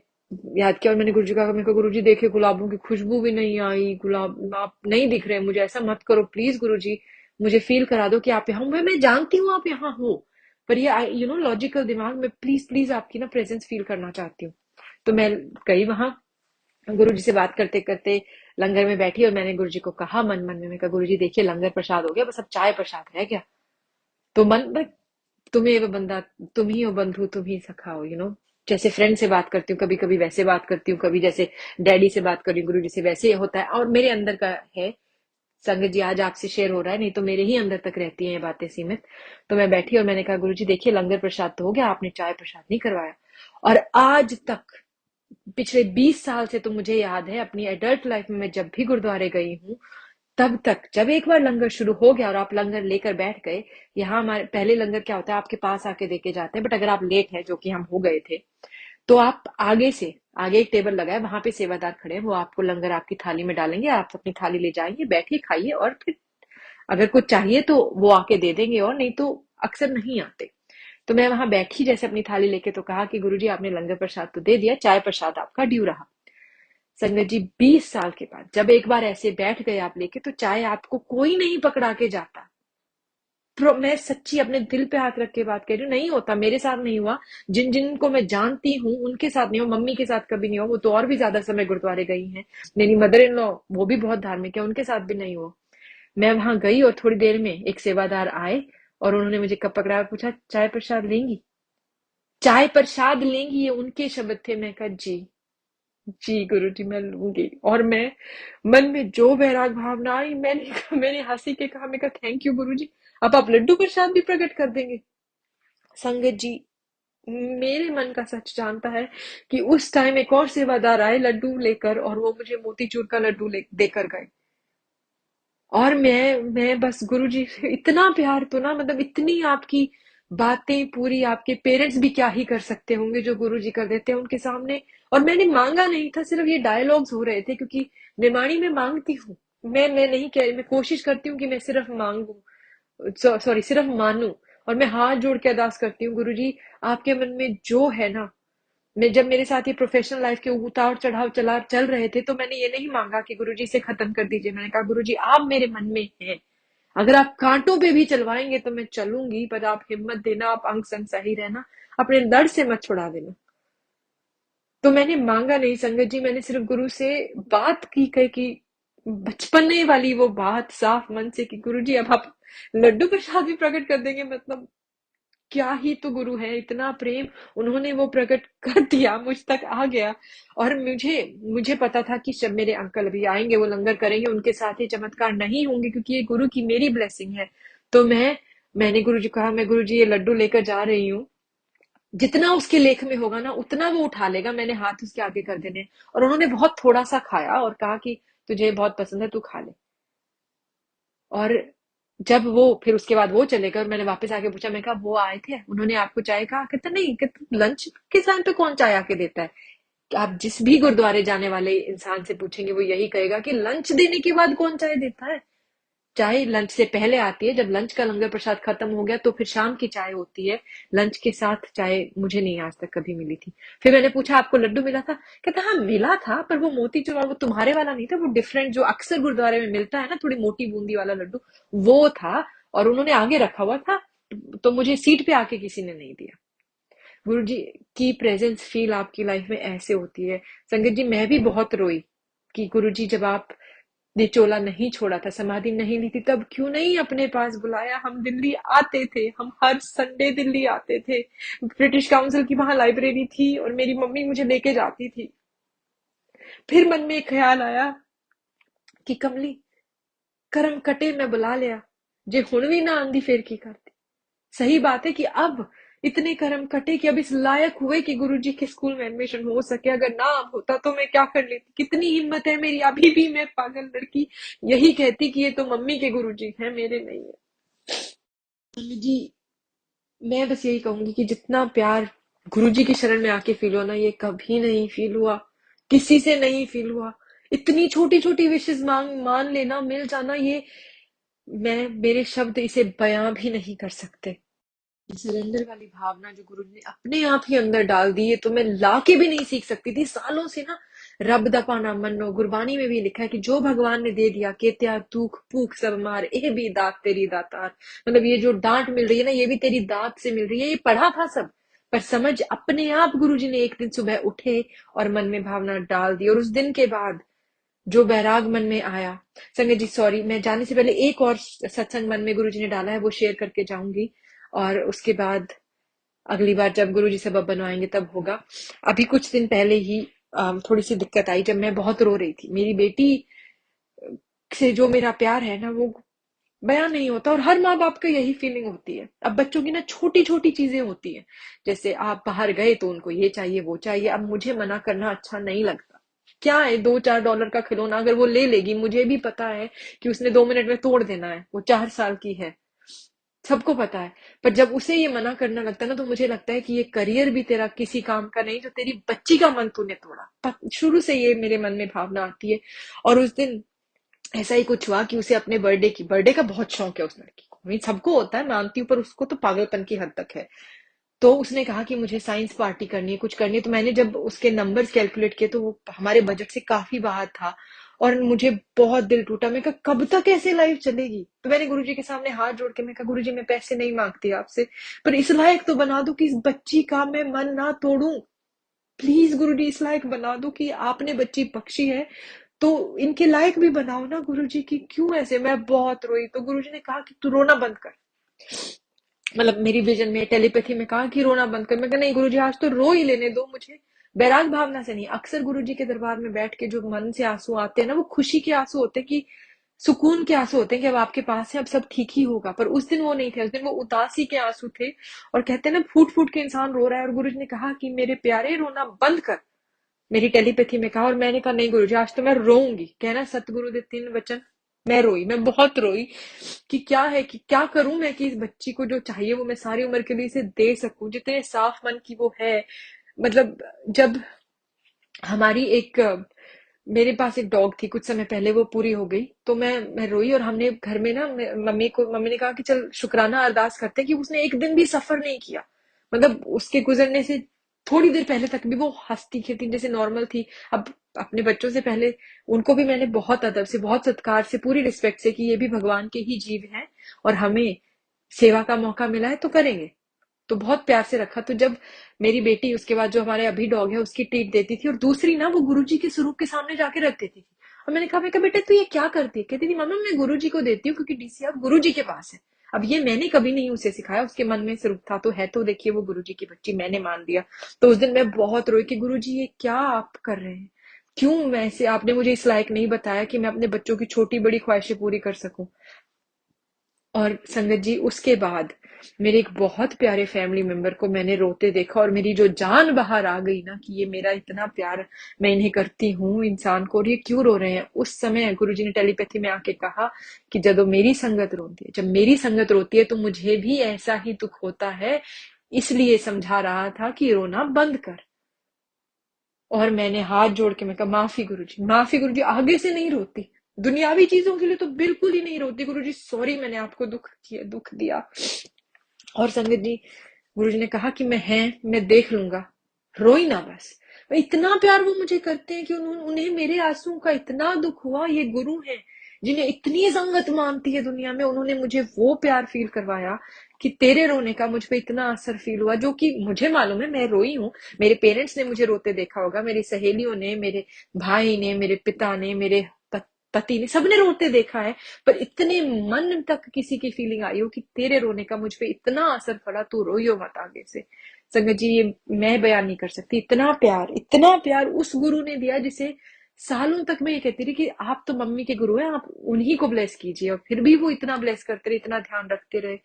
Speaker 2: याद किया, और मैंने गुरुजी का, मेरे को गुरुजी देखे गुलाबों की खुशबू भी नहीं आई, गुलाब आप नहीं दिख रहे मुझे, ऐसा मत करो प्लीज गुरुजी, मुझे फील करा दो कि आप यहाँ हो। मैं जानती हूँ आप यहाँ हो, पर ये लॉजिकल दिमाग में प्लीज प्लीज आपकी ना प्रेजेंस फील करना चाहती हूँ। तो मैं गई वहां, गुरु जी से बात करते करते लंगर में बैठी, और मैंने गुरु जी को कहा मन मन में, मैं कहा गुरु जी देखिए लंगर प्रसाद हो गया, बस अब चाय प्रसाद रह गया। तो तुम्हें वो बंदा, तुम ही हो बंधु, तुम ही सखा हो, जैसे फ्रेंड से बात करती हूँ कभी कभी वैसे बात करती हूँ, कभी जैसे डैडी से बात कर रही हूँ गुरु जी से, वैसे होता है। और मेरे अंदर का है, संगत जी आज आपसे शेयर हो रहा है, नहीं तो मेरे ही अंदर तक रहती हैं ये बातें सीमित। तो मैं बैठी और मैंने कहा गुरुजी देखिए लंगर प्रसाद तो हो गया, आपने चाय प्रसाद नहीं करवाया। और आज तक पिछले 20 साल से तो मुझे याद है, अपनी एडल्ट लाइफ में मैं जब भी गुरुद्वारे गई हूँ, तब तक जब एक बार लंगर शुरू हो गया और आप लंगर लेकर बैठ गए, यहाँ हमारे पहले लंगर क्या होता है, आपके पास आके देके जाते हैं, बट अगर आप लेट है, जो कि हम हो गए थे, तो आप आगे एक टेबल लगा है, वहां पे सेवादार खड़े हैं, वो आपको लंगर आपकी थाली में डालेंगे, आप अपनी थाली ले जाएंगे, बैठिए, खाइए, और फिर अगर कुछ चाहिए तो वो आके दे देंगे, और नहीं तो अक्सर नहीं आते। तो मैं वहां बैठी जैसे अपनी थाली लेके, तो कहा कि गुरुजी आपने लंगर प्रसाद तो दे दिया, चाय प्रसाद आपका ड्यू रहा। संगत जी 20 साल के बाद जब एक बार ऐसे बैठ गए आप लेके, तो चाय आपको कोई नहीं पकड़ा के जाता। मैं सच्ची अपने दिल पे हाथ रख के बात कर रही हूँ, नहीं होता, मेरे साथ नहीं हुआ, जिन जिनको मैं जानती हूँ उनके साथ नहीं हुआ, मम्मी के साथ कभी नहीं हुआ, वो तो और भी ज्यादा समय गुरुद्वारे गई हैं, मेरी मदर इन लॉ वो भी बहुत धार्मिक है, उनके साथ भी नहीं हुआ। मैं वहां गई और थोड़ी देर में एक सेवादार आए, और उन्होंने मुझे कप पकड़ा और पूछा चाय प्रसाद लेंगी, चाय प्रसाद लेंगी, ये उनके शब्द थे। मैं कहा जी, जी गुरु जी मैं लूंगी। और मैं मन में जो वैराग भावना आई, मैंने हंसी के कहा, मैं कहा थैंक यू गुरु जी, अब आप लड्डू प्रसाद भी प्रकट कर देंगे। संगत जी मेरे मन का सच जानता है कि उस टाइम एक और सेवादार आए लड्डू लेकर, और वो मुझे मोतीचूर का लड्डू देकर गए। और मैं बस गुरुजी से इतना प्यार, तो ना मतलब इतनी आपकी बातें पूरी, आपके पेरेंट्स भी क्या ही कर सकते होंगे जो गुरुजी कर देते हैं उनके सामने। और मैंने मांगा नहीं था, सिर्फ ये डायलॉग्स हो रहे थे, क्योंकि निमाणी में मांगती हूँ, मैं नहीं कह रही, मैं कोशिश करती हूँ कि मैं सिर्फ मांगू, सॉरी सिर्फ मानूं। और मैं हाथ जोड़ के अरदास करती हूँ गुरुजी आपके मन में जो है ना। मैं जब मेरे साथ ये प्रोफेशनल लाइफ के उतार चढ़ाव चल रहे थे, तो मैंने ये नहीं मांगा कि गुरुजी से खत्म कर दीजिए, मैंने कहा गुरुजी आप मेरे मन में हैं, अगर आप कांटों पे भी चलवाएंगे तो मैं चलूंगी, पर आप हिम्मत देना, आप अंग संग सही रहना, अपने दर्द से मत छुड़ा देना। तो मैंने मांगा नहीं संगत जी, मैंने सिर्फ गुरु से बात की, कही कि बचपने वाली वो बात साफ मन से कि गुरुजी अब आप लड्डू प्रसाद भी प्रकट कर देंगे, मतलब क्या ही तो गुरु है, इतना प्रेम उन्होंने वो प्रकट कर दिया, मुझ तक आ गया। और मुझे मुझे पता था कि जब मेरे अंकल अभी आएंगे वो लंगर करेंगे, उनके साथ ये चमत्कार नहीं होंगे, क्योंकि ये गुरु की मेरी ब्लेसिंग है। तो मैंने गुरु जी को कहा, मैं गुरु जी ये लड्डू लेकर जा रही हूँ, जितना उसके लेख में होगा ना उतना वो उठा लेगा, मैंने हाथ उसके आगे कर देने। और उन्होंने बहुत थोड़ा सा खाया और कहा कि तुझे बहुत पसंद है, तू खा ले। और जब वो फिर उसके बाद वो चले गए और मैंने वापस आके पूछा, मैं कहा वो आए थे, उन्होंने आपको चाय कहा? कहते नहीं, कहते लंच के टाइम पे कौन चाय आके देता है? कि आप जिस भी गुरुद्वारे जाने वाले इंसान से पूछेंगे वो यही कहेगा कि लंच देने के बाद कौन चाय देता है। चाय लंच से पहले आती है, जब लंच का लंगर प्रसाद खत्म हो गया तो फिर शाम की चाय होती है। लंच के साथ चाय मुझे नहीं आज तक कभी मिली थी। फिर मैंने पूछा आपको लड्डू मिला था? कहता हाँ मिला था, पर वो मोतीचूर और वो तुम्हारे वाला नहीं था, वो डिफरेंट जो अक्सर गुरुद्वारे में मिलता है ना, थोड़ी मोटी बूंदी वाला लड्डू, वो था। और उन्होंने आगे रखा हुआ था, तो मुझे सीट पे आके किसी ने नहीं दिया। गुरु जी की प्रेजेंस फील आपकी लाइफ में ऐसे होती है। संगत जी मैं भी बहुत रोई कि गुरु जी जब आप ने चोला नहीं छोड़ा था, समाधि नहीं ली थी, तब क्यों नहीं अपने पास बुलाया? हम दिल्ली आते थे, हम हर संडे दिल्ली आते थे। ब्रिटिश काउंसिल की वहां लाइब्रेरी थी और मेरी मम्मी मुझे लेके जाती थी। फिर मन में एक ख्याल आया कि कमली करम कटे मैं बुला लिया, जे हुण भी ना आंदी फिर की करती। सही बात है कि अब इतने कर्म कटे कि अब इस लायक हुए कि गुरुजी के स्कूल में एडमिशन हो सके। अगर ना होता तो मैं क्या कर लेती? कितनी हिम्मत है मेरी, अभी भी मैं पागल लड़की यही कहती कि ये तो मम्मी के गुरुजी हैं, मेरे नहीं है। जी मैं बस यही कहूंगी कि जितना प्यार गुरुजी की शरण में आके फील हुआ ना, ये कभी नहीं फील हुआ, किसी से नहीं फील हुआ। इतनी छोटी छोटी विशेष मांग मान लेना, मिल जाना, ये मैं मेरे शब्द इसे बयां भी नहीं कर सकते। सरेंडर वाली भावना जो गुरु ने अपने आप ही अंदर डाल दी है, तो मैं ला के भी नहीं सीख सकती थी सालों से ना। रब दा पाना मनो, गुरबानी में भी लिखा है कि जो भगवान ने दे दिया, के त्या दुख भूख सब मार, ए भी दात तेरी दातार। मतलब ये जो डांट मिल रही है ना, ये भी तेरी दात से मिल रही है। ये पढ़ा था सब, पर समझ अपने आप गुरुजी ने एक दिन सुबह उठे और मन में भावना डाल दी। और उस दिन के बाद जो बैराग मन में आया। संगत जी सॉरी, मैं जाने से पहले एक और सत्संग मन में गुरुजी ने डाला है, वो शेयर करके जाऊंगी। और उसके बाद अगली बार जब गुरुजी सबब बनवाएंगे तब होगा। अभी कुछ दिन पहले ही थोड़ी सी दिक्कत आई जब मैं बहुत रो रही थी। मेरी बेटी से जो मेरा प्यार है ना, वो बयां नहीं होता। और हर माँ बाप का यही फीलिंग होती है। अब बच्चों की ना छोटी छोटी चीजें होती है, जैसे आप बाहर गए तो उनको ये चाहिए वो चाहिए। अब मुझे मना करना अच्छा नहीं लगता। क्या है, $2-4 का खिलौना अगर वो ले लेगी, मुझे भी पता है कि उसने 2 मिनट में तोड़ देना है, वो 4 साल की है, सबको पता है। पर जब उसे ये मना करना लगता है ना, तो मुझे लगता है कि ये करियर भी तेरा किसी काम का नहीं, जो तेरी बच्ची का मन तूने तोड़ा। शुरू से ये मेरे मन में भावना आती है। और उस दिन ऐसा ही कुछ हुआ कि उसे अपने बर्थडे का बहुत शौक है उस लड़की को। मैं सबको होता है मानती हूँ, पर उसको तो पागलपन की हद तक है। तो उसने कहा कि मुझे साइंस पार्टी करनी है, कुछ करनी है। तो मैंने जब उसके नंबर्स कैलकुलेट किए तो वो हमारे बजट से काफी बाहर था। और मुझे बहुत दिल टूटा। मैं कहा कब तक ऐसे लाइफ चलेगी? तो मैंने गुरुजी के सामने हाथ जोड़ के मैं कहा, गुरुजी मैं पैसे नहीं मांगती आपसे, पर इस लायक तो बना दो कि इस बच्ची का मैं मन ना तोड़ूं। प्लीज गुरुजी इस लायक बना दो कि आपने बच्ची बख्शी है, तो इनके लायक भी बनाओ ना गुरुजी की। क्यों ऐसे? मैं बहुत रोई। तो गुरुजी ने कहा कि तू रोना बंद कर। मतलब मेरी विजन में टेलीपैथी में कहा कि रोना बंद कर। मैं कहा नहीं गुरुजी, आज तो रो ही लेने दो मुझे। बैराग भावना से नहीं। अक्सर गुरुजी के दरबार में बैठ के जो मन से आंसू आते हैं ना, वो खुशी के आंसू होते हैं, कि सुकून के आंसू होते हैं कि अब आपके पास है, अब सब ठीक ही होगा। पर उस दिन वो नहीं थे, उस दिन वो उदासी के आंसू थे। और कहते हैं ना, फूट फूट के इंसान रो रहा है। और गुरुजी ने कहा कि मेरे प्यारे रोना बंद कर, मेरी टेलीपैथी में कहा। और मैंने कहा नहीं गुरुजी, आज तो मैं रोऊंगी। कहना सतगुरु दे 3 वचन। मैं रोई, मैं बहुत रोई कि क्या है, कि क्या करूं मैं कि इस बच्ची को जो चाहिए वो मैं सारी उम्र के लिए इसे दे सकूं, जितने साफ मन की वो है। मतलब जब हमारी एक मेरे पास एक डॉग थी, कुछ समय पहले वो पूरी हो गई, तो मैं रोई। और हमने घर में ना, मम्मी ने कहा कि चल शुक्राना अरदास करते हैं कि उसने एक दिन भी सफर नहीं किया। मतलब उसके गुजरने से थोड़ी देर पहले तक भी वो हंसती खेलती जैसे नॉर्मल थी। अब अपने बच्चों से पहले उनको भी मैंने बहुत अदब से, बहुत सत्कार से, पूरी रिस्पेक्ट से, कि ये भी भगवान के ही जीव हैं और हमें सेवा का मौका मिला है तो करेंगे। तो बहुत प्यार से रखा। तो जब मेरी बेटी उसके बाद जो हमारे अभी डॉग है उसकी ट्रीट देती थी, और दूसरी ना वो गुरुजी के स्वरूप के सामने जाके रख देती थी। और मैं कहा बेटा तू ये क्या करती है? कहती थी मम्मा मैं गुरुजी को देती हूँ क्योंकि डीसीआर गुरुजी के पास है। अब ये मैंने कभी नहीं उसे सिखाया, उसके मन में स्वरूप था तो है। तो देखिए वो गुरुजी की बच्ची, मैंने मान दिया। तो उस दिन मैं बहुत रोई कि गुरुजी ये क्या आप कर रहे हैं? क्यों मैं ऐसे, आपने मुझे इस लायक नहीं बताया कि मैं अपने बच्चों की छोटी बड़ी ख्वाहिशें पूरी कर सकूं। और संगत जी उसके बाद मेरे एक बहुत प्यारे फैमिली मेंबर को मैंने रोते देखा और मेरी जो जान बाहर आ गई ना कि ये मेरा इतना प्यार मैं इन्हें करती हूँ इंसान को, और ये क्यों रो रहे हैं। उस समय गुरुजी ने टेलीपैथी में आके कहा कि जब मेरी संगत रोती है, जब मेरी संगत रोती है तो मुझे भी ऐसा ही दुख होता है, इसलिए समझा रहा था कि रोना बंद कर। और मैंने हाथ जोड़ के मैं कहा माफी गुरुजी, माफी गुरुजी, आगे से नहीं रोती, दुनियावी चीजों के लिए तो बिल्कुल ही नहीं रोती गुरुजी, सॉरी मैंने आपको दुख दिया। और संगत जी, गुरुजी ने कहा कि मैं देख लूंगा, रोई ना बस। इतना प्यार वो मुझे करते हैं कि उन्हें मेरे आंसू का इतना दुख हुआ। ये गुरु हैं जिन्हें इतनी संगत मानती है दुनिया में, उन्होंने मुझे वो प्यार फील करवाया कि तेरे रोने का मुझ पे इतना असर फील हुआ, जो कि मुझे मालूम है मैं रोई हूँ। मेरे पेरेंट्स ने मुझे रोते देखा होगा, मेरी सहेलियों ने, मेरे भाई ने, मेरे पिता ने, मेरे पति ने, सबने रोते देखा है, पर इतने मन तक किसी की फीलिंग आई हो कि तेरे रोने का मुझ पे इतना असर पड़ा, तू रोइयो मत आगे से। संगत जी, ये मैं बयान नहीं कर सकती, इतना प्यार उस गुरु ने दिया जिसे सालों तक मैं ये कहती रही कि आप तो मम्मी के गुरु हैं, आप उन्हीं को ब्लेस कीजिए, और फिर भी वो इतना ब्लेस करते रहे, इतना ध्यान रखते रहे।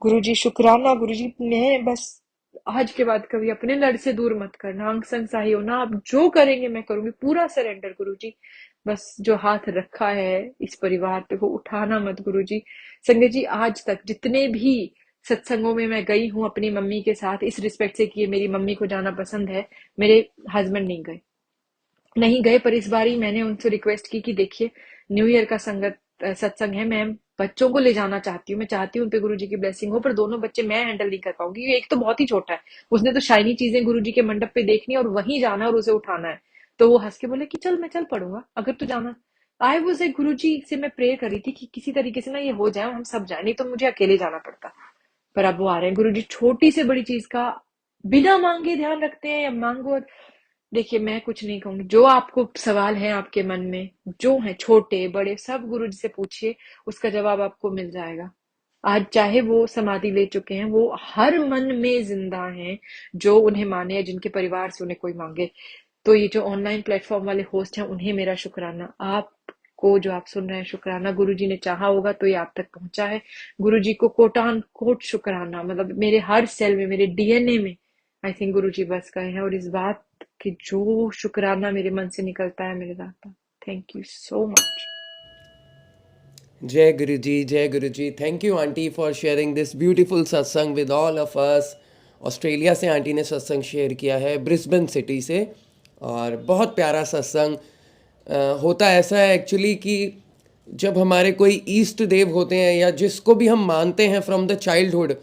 Speaker 2: गुरु जी शुक्राना। गुरु जी, मैं बस आज के बाद कभी अपने लड़ से दूर मत करना, अंग संग साही होना, आप जो करेंगे मैं करूंगी, पूरा सरेंडर गुरु जी। बस जो हाथ रखा है इस परिवार पे वो उठाना मत गुरु जी। संगत जी, आज तक जितने भी सत्संगों में मैं गई हूँ अपनी मम्मी के साथ, इस रिस्पेक्ट से कि मेरी मम्मी को जाना पसंद है, मेरे हस्बैंड नहीं गए, पर इस बार ही मैंने उनसे रिक्वेस्ट की कि देखिए न्यू ईयर का सत्संग है, मैं बच्चों को ले जाना चाहती हूँ, मैं चाहती हूँ उन पे गुरु जी की ब्लेसिंग हो, पर दोनों बच्चे मैं हैंडल नहीं कर पाऊंगी। एक तो बहुत ही छोटा है, उसने तो शाइनी चीजें गुरु जी के मंडप पे देखनी है और वहीं जाना और उसे उठाना है। तो वो हंस के बोले कि चल मैं चल पड़ूंगा अगर तू जाना। आई वॉज ए गुरु जी से मैं प्रे कर रही थी कि किसी तरीके से ना ये हो जाए, हम सब जाए, नहीं तो मुझे अकेले जाना पड़ता। पर अब वो आ रहे हैं। गुरु जी छोटी से बड़ी चीज का बिना मांगे ध्यान रखते हैं, या मांगो। देखिए मैं कुछ नहीं कहूंगी, जो आपको सवाल है आपके मन में, जो है छोटे बड़े, सब गुरु जी से पूछिए, उसका जवाब आपको मिल जाएगा। आज चाहे वो समाधि ले चुके हैं, वो हर मन में जिंदा हैं, जो उन्हें माने या जिनके परिवार से उन्हें कोई मांगे। तो ये जो ऑनलाइन प्लेटफॉर्म वाले होस्ट हैं, उन्हें मेरा शुक्राना, आपको जो आप सुन रहे हैं शुक्राना। गुरु जी ने चाहा होगा तो ये आप तक पहुंचा है। गुरु जी को कोटान कोट शुक्राना, मतलब मेरे हर सेल में, मेरे डीएनए में आई थिंक गुरु जी बस गए हैं, और इस बात कि जो शुक्राना मेरे मन से निकलता है मेरे दाता, थैंक यू सो मच।
Speaker 1: जय गुरु ji. Thank you aunty for sharing this beautiful satsang with all of us. Australia से आंटी ने सत्संग शेयर किया है, ब्रिस्बेन सिटी से, और बहुत प्यारा सत्संग। होता ऐसा है एक्चुअली कि जब हमारे कोई ईष्ट देव होते हैं या जिसको भी हम मानते हैं फ्रॉम द चाइल्डहुड,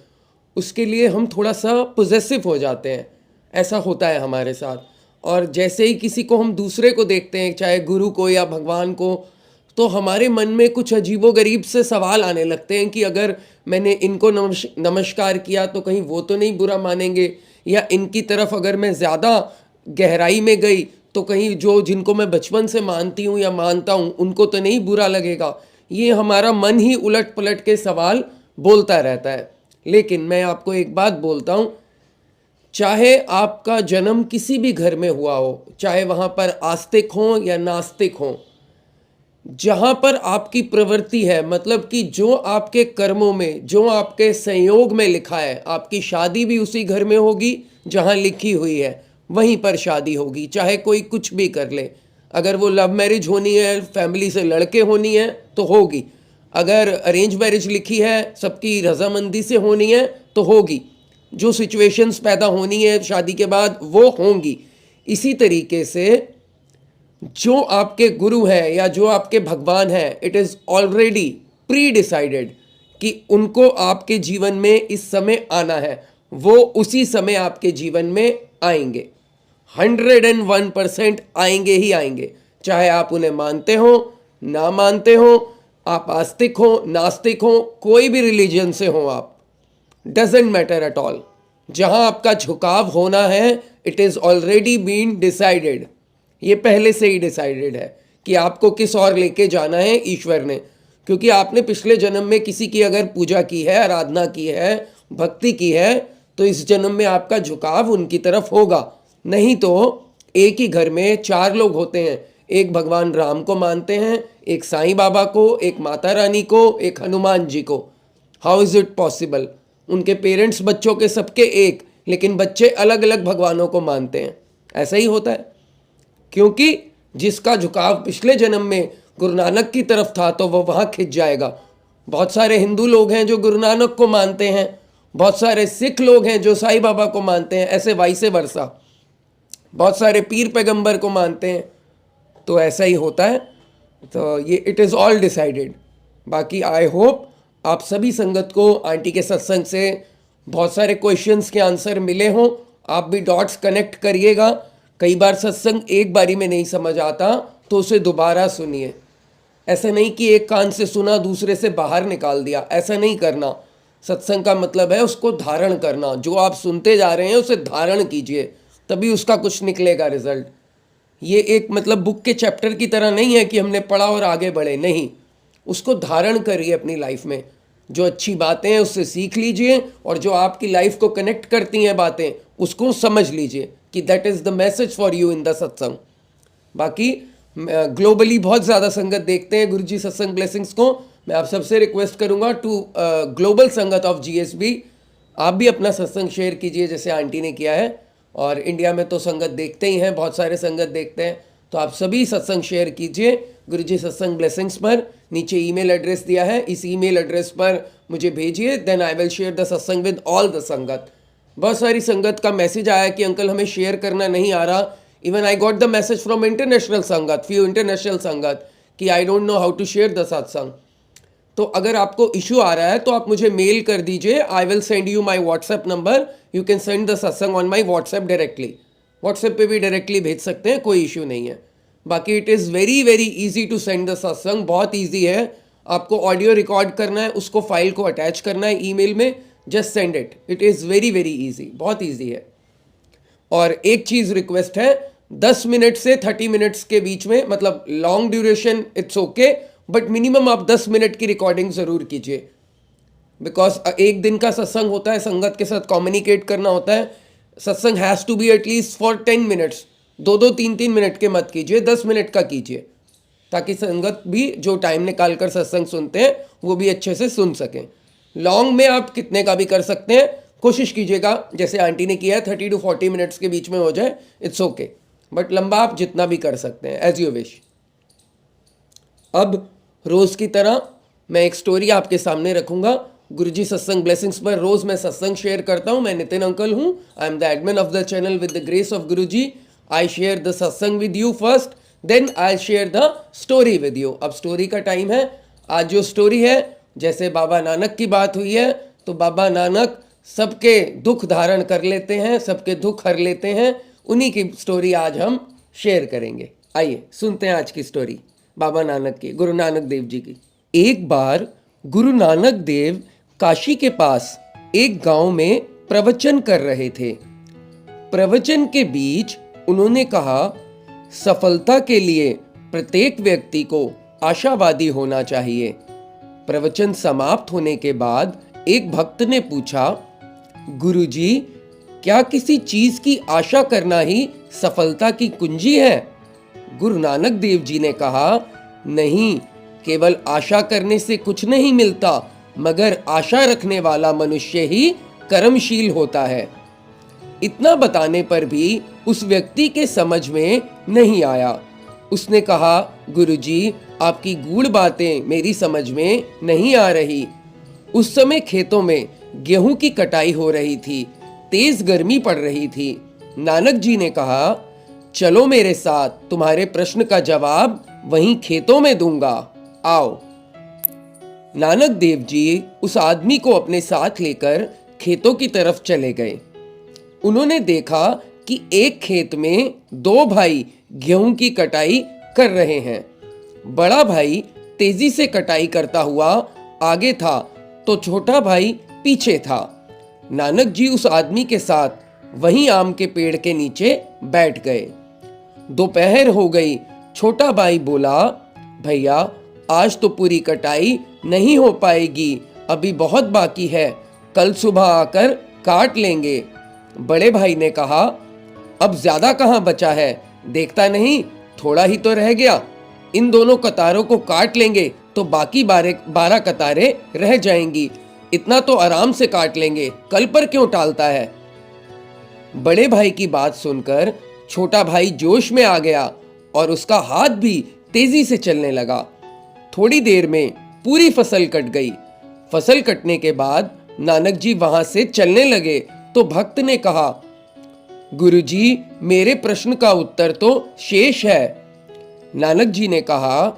Speaker 1: उसके लिए हम थोड़ा सा पोजेसिव हो जाते हैं। ऐसा होता है हमारे साथ। और जैसे ही किसी को हम दूसरे को देखते हैं, चाहे गुरु को या भगवान को, तो हमारे मन में कुछ अजीबोगरीब से सवाल आने लगते हैं कि अगर मैंने इनको नमस्कार किया तो कहीं वो तो नहीं बुरा मानेंगे, या इनकी तरफ अगर मैं ज़्यादा गहराई में गई तो कहीं जो जिनको मैं बचपन से मानती हूँ या मानता हूँ उनको तो नहीं बुरा लगेगा। ये हमारा मन ही उलट पलट के सवाल बोलता रहता है। लेकिन मैं आपको एक बात बोलता हूँ, चाहे आपका जन्म किसी भी घर में हुआ हो, चाहे वहाँ पर आस्तिक हों या नास्तिक हों, जहाँ पर आपकी प्रवृत्ति है, मतलब कि जो आपके कर्मों में, जो आपके संयोग में लिखा है, आपकी शादी भी उसी घर में होगी जहाँ लिखी हुई है, वहीं पर शादी होगी, चाहे कोई कुछ भी कर ले। अगर वो लव मैरिज होनी है, फैमिली से लड़के होनी है तो होगी, अगर अरेंज मैरिज लिखी है, सबकी रजामंदी से होनी है तो होगी, जो सिचुएशंस पैदा होनी है शादी के बाद वो होंगी। इसी तरीके से जो आपके गुरु हैं या जो आपके भगवान हैं, it is already pre decided कि उनको आपके जीवन में इस समय आना है, वो उसी समय आपके जीवन में आएंगे। 101% आएंगे ही आएंगे, चाहे आप उन्हें मानते हो ना मानते हो, आप आस्तिक हो नास्तिक हो, कोई भी रिलीजन से हो आप, डजेंट मैटर एट ऑल। जहाँ आपका झुकाव होना है, it is already been decided. ये पहले से ही डिसाइडेड है कि आपको किस ओर लेके जाना है ईश्वर ने। क्योंकि आपने पिछले जन्म में किसी की अगर पूजा की है, आराधना की है, भक्ति की है, तो इस जन्म में आपका झुकाव उनकी तरफ होगा। नहीं तो एक ही घर में 4 लोग होते हैं, एक भगवान राम को मानते हैं, एक साईं बाबा को, एक माता रानी को, एक हनुमान जी को। How is it possible? उनके पेरेंट्स बच्चों के सबके एक, लेकिन बच्चे अलग अलग भगवानों को मानते हैं। ऐसा ही होता है, क्योंकि जिसका झुकाव पिछले जन्म में गुरु नानक की तरफ था तो वो वहाँ खिंच जाएगा। बहुत सारे हिंदू लोग हैं जो गुरु नानक को मानते हैं, बहुत सारे सिख लोग हैं जो साईं बाबा को मानते हैं, ऐसे वाइसे वर्सा। बहुत सारे पीर पैगंबर को मानते हैं, तो ऐसा ही होता है। तो ये इट इज़ ऑल डिसाइडेड। बाकी आई होप आप सभी संगत को आंटी के सत्संग से बहुत सारे क्वेश्चंस के आंसर मिले हों। आप भी डॉट्स कनेक्ट करिएगा। कई बार सत्संग एक बारी में नहीं समझ आता तो उसे दोबारा सुनिए। ऐसा नहीं कि एक कान से सुना दूसरे से बाहर निकाल दिया, ऐसा नहीं करना। सत्संग का मतलब है उसको धारण करना। जो आप सुनते जा रहे हैं उसे धारण कीजिए, तभी उसका कुछ निकलेगा रिजल्ट। ये एक मतलब बुक के चैप्टर की तरह नहीं है कि हमने पढ़ा और आगे बढ़े, नहीं, उसको धारण करिए अपनी लाइफ में। जो अच्छी बातें हैं उससे सीख लीजिए, और जो आपकी लाइफ को कनेक्ट करती हैं बातें उसको समझ लीजिए कि that is the message for you in the सत्संग। बाकी ग्लोबली बहुत ज़्यादा संगत देखते हैं गुरुजी सत्संग ब्लेसिंग्स को। मैं आप सबसे रिक्वेस्ट करूँगा टू ग्लोबल संगत ऑफ जीएसबी, आप भी अपना सत्संग शेयर कीजिए जैसे आंटी ने किया है। और इंडिया में तो संगत देखते ही हैं, बहुत सारे संगत देखते हैं, तो आप सभी सत्संग शेयर कीजिए गुरुजी सत्संग ब्लेसिंग्स पर। नीचे ईमेल एड्रेस दिया है, इस ईमेल एड्रेस पर मुझे भेजिए, then I will share the satsang with all the sangat. बहुत सारी संगत का मैसेज आया कि अंकल हमें शेयर करना नहीं आ रहा। Even I got the message from international sangat, few international sangat, कि I don't know how to share the satsang. तो अगर आपको इशू आ रहा है तो आप मुझे मेल कर दीजिए, I will send you my WhatsApp number, you can send the satsang on my WhatsApp directly. WhatsApp पे भी डायरेक्टली भेज सकते हैं, कोई इशू नहीं है। बाकी it is very very easy to send the satsang, बहुत ईजी है। आपको ऑडियो रिकॉर्ड करना है, उसको फाइल को अटैच करना है ईमेल में, just send it. It is very very easy, बहुत ईजी है। और एक चीज़ रिक्वेस्ट है, 10 मिनट से 30 मिनट्स के बीच में, मतलब long duration it's okay, but minimum आप 10 मिनट की रिकॉर्डिंग ज़रूर कीजिए। बिकॉज एक दिन का सत्संग होता है, संगत के साथ कम्युनिकेट करना होता है। Satsang has to be at least for 10 minutes, 2-2, 3-3 minute के मत कीजिए, 10 मिनट का कीजिए, ताकि संगत भी जो टाइम निकाल कर सत्संग सुनते हैं वो भी अच्छे से सुन सकें। लॉन्ग में आप कितने का भी कर सकते हैं, कोशिश कीजिएगा जैसे आंटी ने किया है 30 to 40 मिनट्स के बीच में हो जाए, इट्स ओके। बट लंबा आप जितना भी कर सकते हैं, एज यू विश। अब रोज़ की तरह मैं एक स्टोरी आपके सामने रखूंगा। गुरुजी सत्संग ब्लेसिंग्स पर रोज़ मैं सत्संग शेयर करता हूँ। मैं नितिन अंकल हूँ, I am the admin of the channel. With the grace of Guruji I share the satsang with you first, then I share the story with you. अब स्टोरी का टाइम है। आज जो स्टोरी है, जैसे बाबा नानक की बात हुई है, तो बाबा नानक सबके दुख धारण कर लेते हैं, सबके दुख हर लेते हैं। उन्हीं की स्टोरी आज हम शेयर करेंगे। आइए सुनते हैं आज की स्टोरी बाबा नानक की, गुरु नानक देव जी की। एक बार गुरु नानक देव काशी के पास एक गांव में प्रवचन कर रहे थे। प्रवचन के बीच उन्होंने कहा, सफलता के लिए प्रत्येक व्यक्ति को आशावादी होना चाहिए। प्रवचन समाप्त होने के बाद एक भक्त ने पूछा, गुरुजी, क्या किसी चीज की आशा करना ही सफलता की कुंजी है? गुरु नानक देव जी ने कहा, नहीं, केवल आशा करने से कुछ नहीं मिलता, मगर आशा रखने वाला मनुष्य ही कर्मशील होता है। इतना बताने पर भी उस व्यक्ति के समझ में नहीं आया। उसने कहा, गुरुजी, आपकी गूढ़ बातें मेरी समझ में नहीं आ रही। उस समय खेतों में गेहूं की कटाई हो रही थी, तेज गर्मी पड़ रही थी। नानक जी ने कहा, चलो मेरे साथ, तुम्हारे प्रश्न का जवाब वहीं खेतों में दूंगा, आओ। नानक देव जी उस आदमी को अपने साथ लेकर खेतों की तरफ चले गए। उन्होंने देखा कि एक खेत में 2 भाई गेहूं की कटाई कर रहे हैं। बड़ा भाई तेजी से कटाई करता हुआ आगे था, तो छोटा भाई पीछे था। नानक जी उस आदमी के साथ वहीं आम के पेड़ के नीचे बैठ गए। दोपहर हो गई। छोटा भाई बोला, भैया, आज तो पूरी कटाई नहीं हो पाएगी, अभी बहुत बाकी है, कल सुबह आकर काट लेंगे। बड़े भाई ने कहा, अब ज्यादा कहाँ बचा है, देखता नहीं थोड़ा ही तो रह गया। इन दोनों कतारों को काट लेंगे तो बाकी 12 कतारें रह जाएंगी। इतना तो आराम से काट लेंगे, कल पर क्यों टालता है। बड़े भाई की बात सुनकर छोटा भाई जोश में आ गया और उसका हाथ भी तेजी से चलने लगा। थोड़ी देर में पूरी फसल कट गई। फसल कटने के बाद नानक जी वहां से चलने लगे तो भक्त ने कहा, गुरुजी, मेरे प्रश्न का उत्तर तो शेष है। नानक जी ने कहा,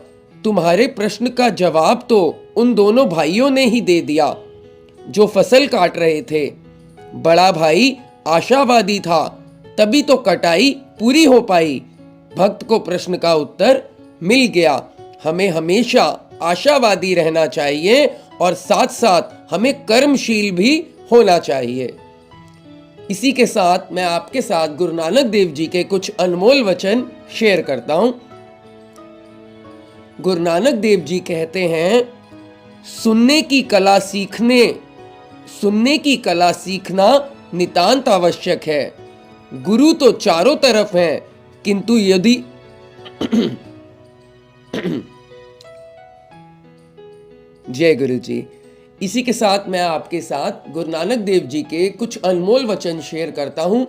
Speaker 1: तुम्हारे प्रश्न का जवाब तो उन दोनों भाइयों ने ही दे दिया जो फसल काट रहे थे। बड़ा भाई आशावादी था, तभी तो कटाई पूरी हो पाई। भक्त को प्रश्न का उत्तर मिल गया। हमें हमेशा आशावादी रहना चाहिए और साथ साथ हमें कर्मशील भी होना चाहिए। इसी के साथ मैं आपके साथ गुरु नानक देव जी के कुछ अनमोल वचन शेयर करता हूं। गुरु नानक देव जी कहते हैं, सुनने की कला सीखना नितांत आवश्यक है। गुरु तो चारों तरफ हैं, किंतु यदि जय गुरु जी। इसी के साथ मैं आपके साथ गुरु नानक देव जी के कुछ अनमोल वचन शेयर करता हूं।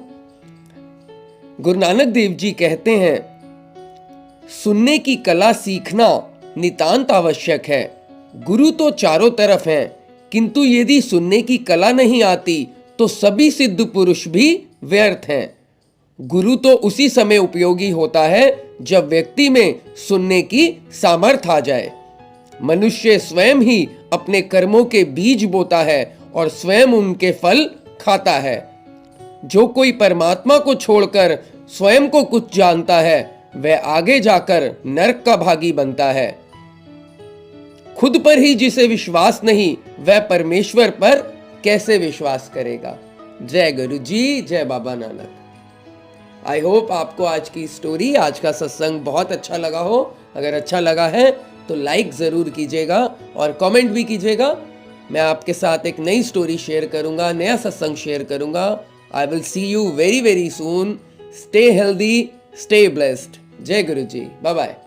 Speaker 1: गुरु नानक देव जी कहते हैं, सुनने की कला सीखना नितांत आवश्यक है। गुरु तो चारों तरफ हैं, किंतु यदि सुनने की कला नहीं आती तो सभी सिद्ध पुरुष भी व्यर्थ हैं। गुरु तो उसी समय उपयोगी होता है जब व्यक्ति में सुनने की सामर्थ्य आ जाए। मनुष्य स्वयं ही अपने कर्मों के बीज बोता है और स्वयं उनके फल खाता है। जो कोई परमात्मा को छोड़कर स्वयं को कुछ जानता है, वह आगे जाकर नरक का भागी बनता है। खुद पर ही जिसे विश्वास नहीं, वह परमेश्वर पर कैसे विश्वास करेगा। जय गुरु जी, जय बाबा नानक। आई होप आपको आज की स्टोरी, आज का सत्संग बहुत अच्छा लगा हो। अगर अच्छा लगा है तो लाइक ज़रूर कीजिएगा और कमेंट भी कीजिएगा। मैं आपके साथ एक नई स्टोरी शेयर करूंगा, नया सत्संग शेयर करूंगा। I will see you very very soon. Stay healthy, stay blessed. जय गुरु जी, बाय बाय।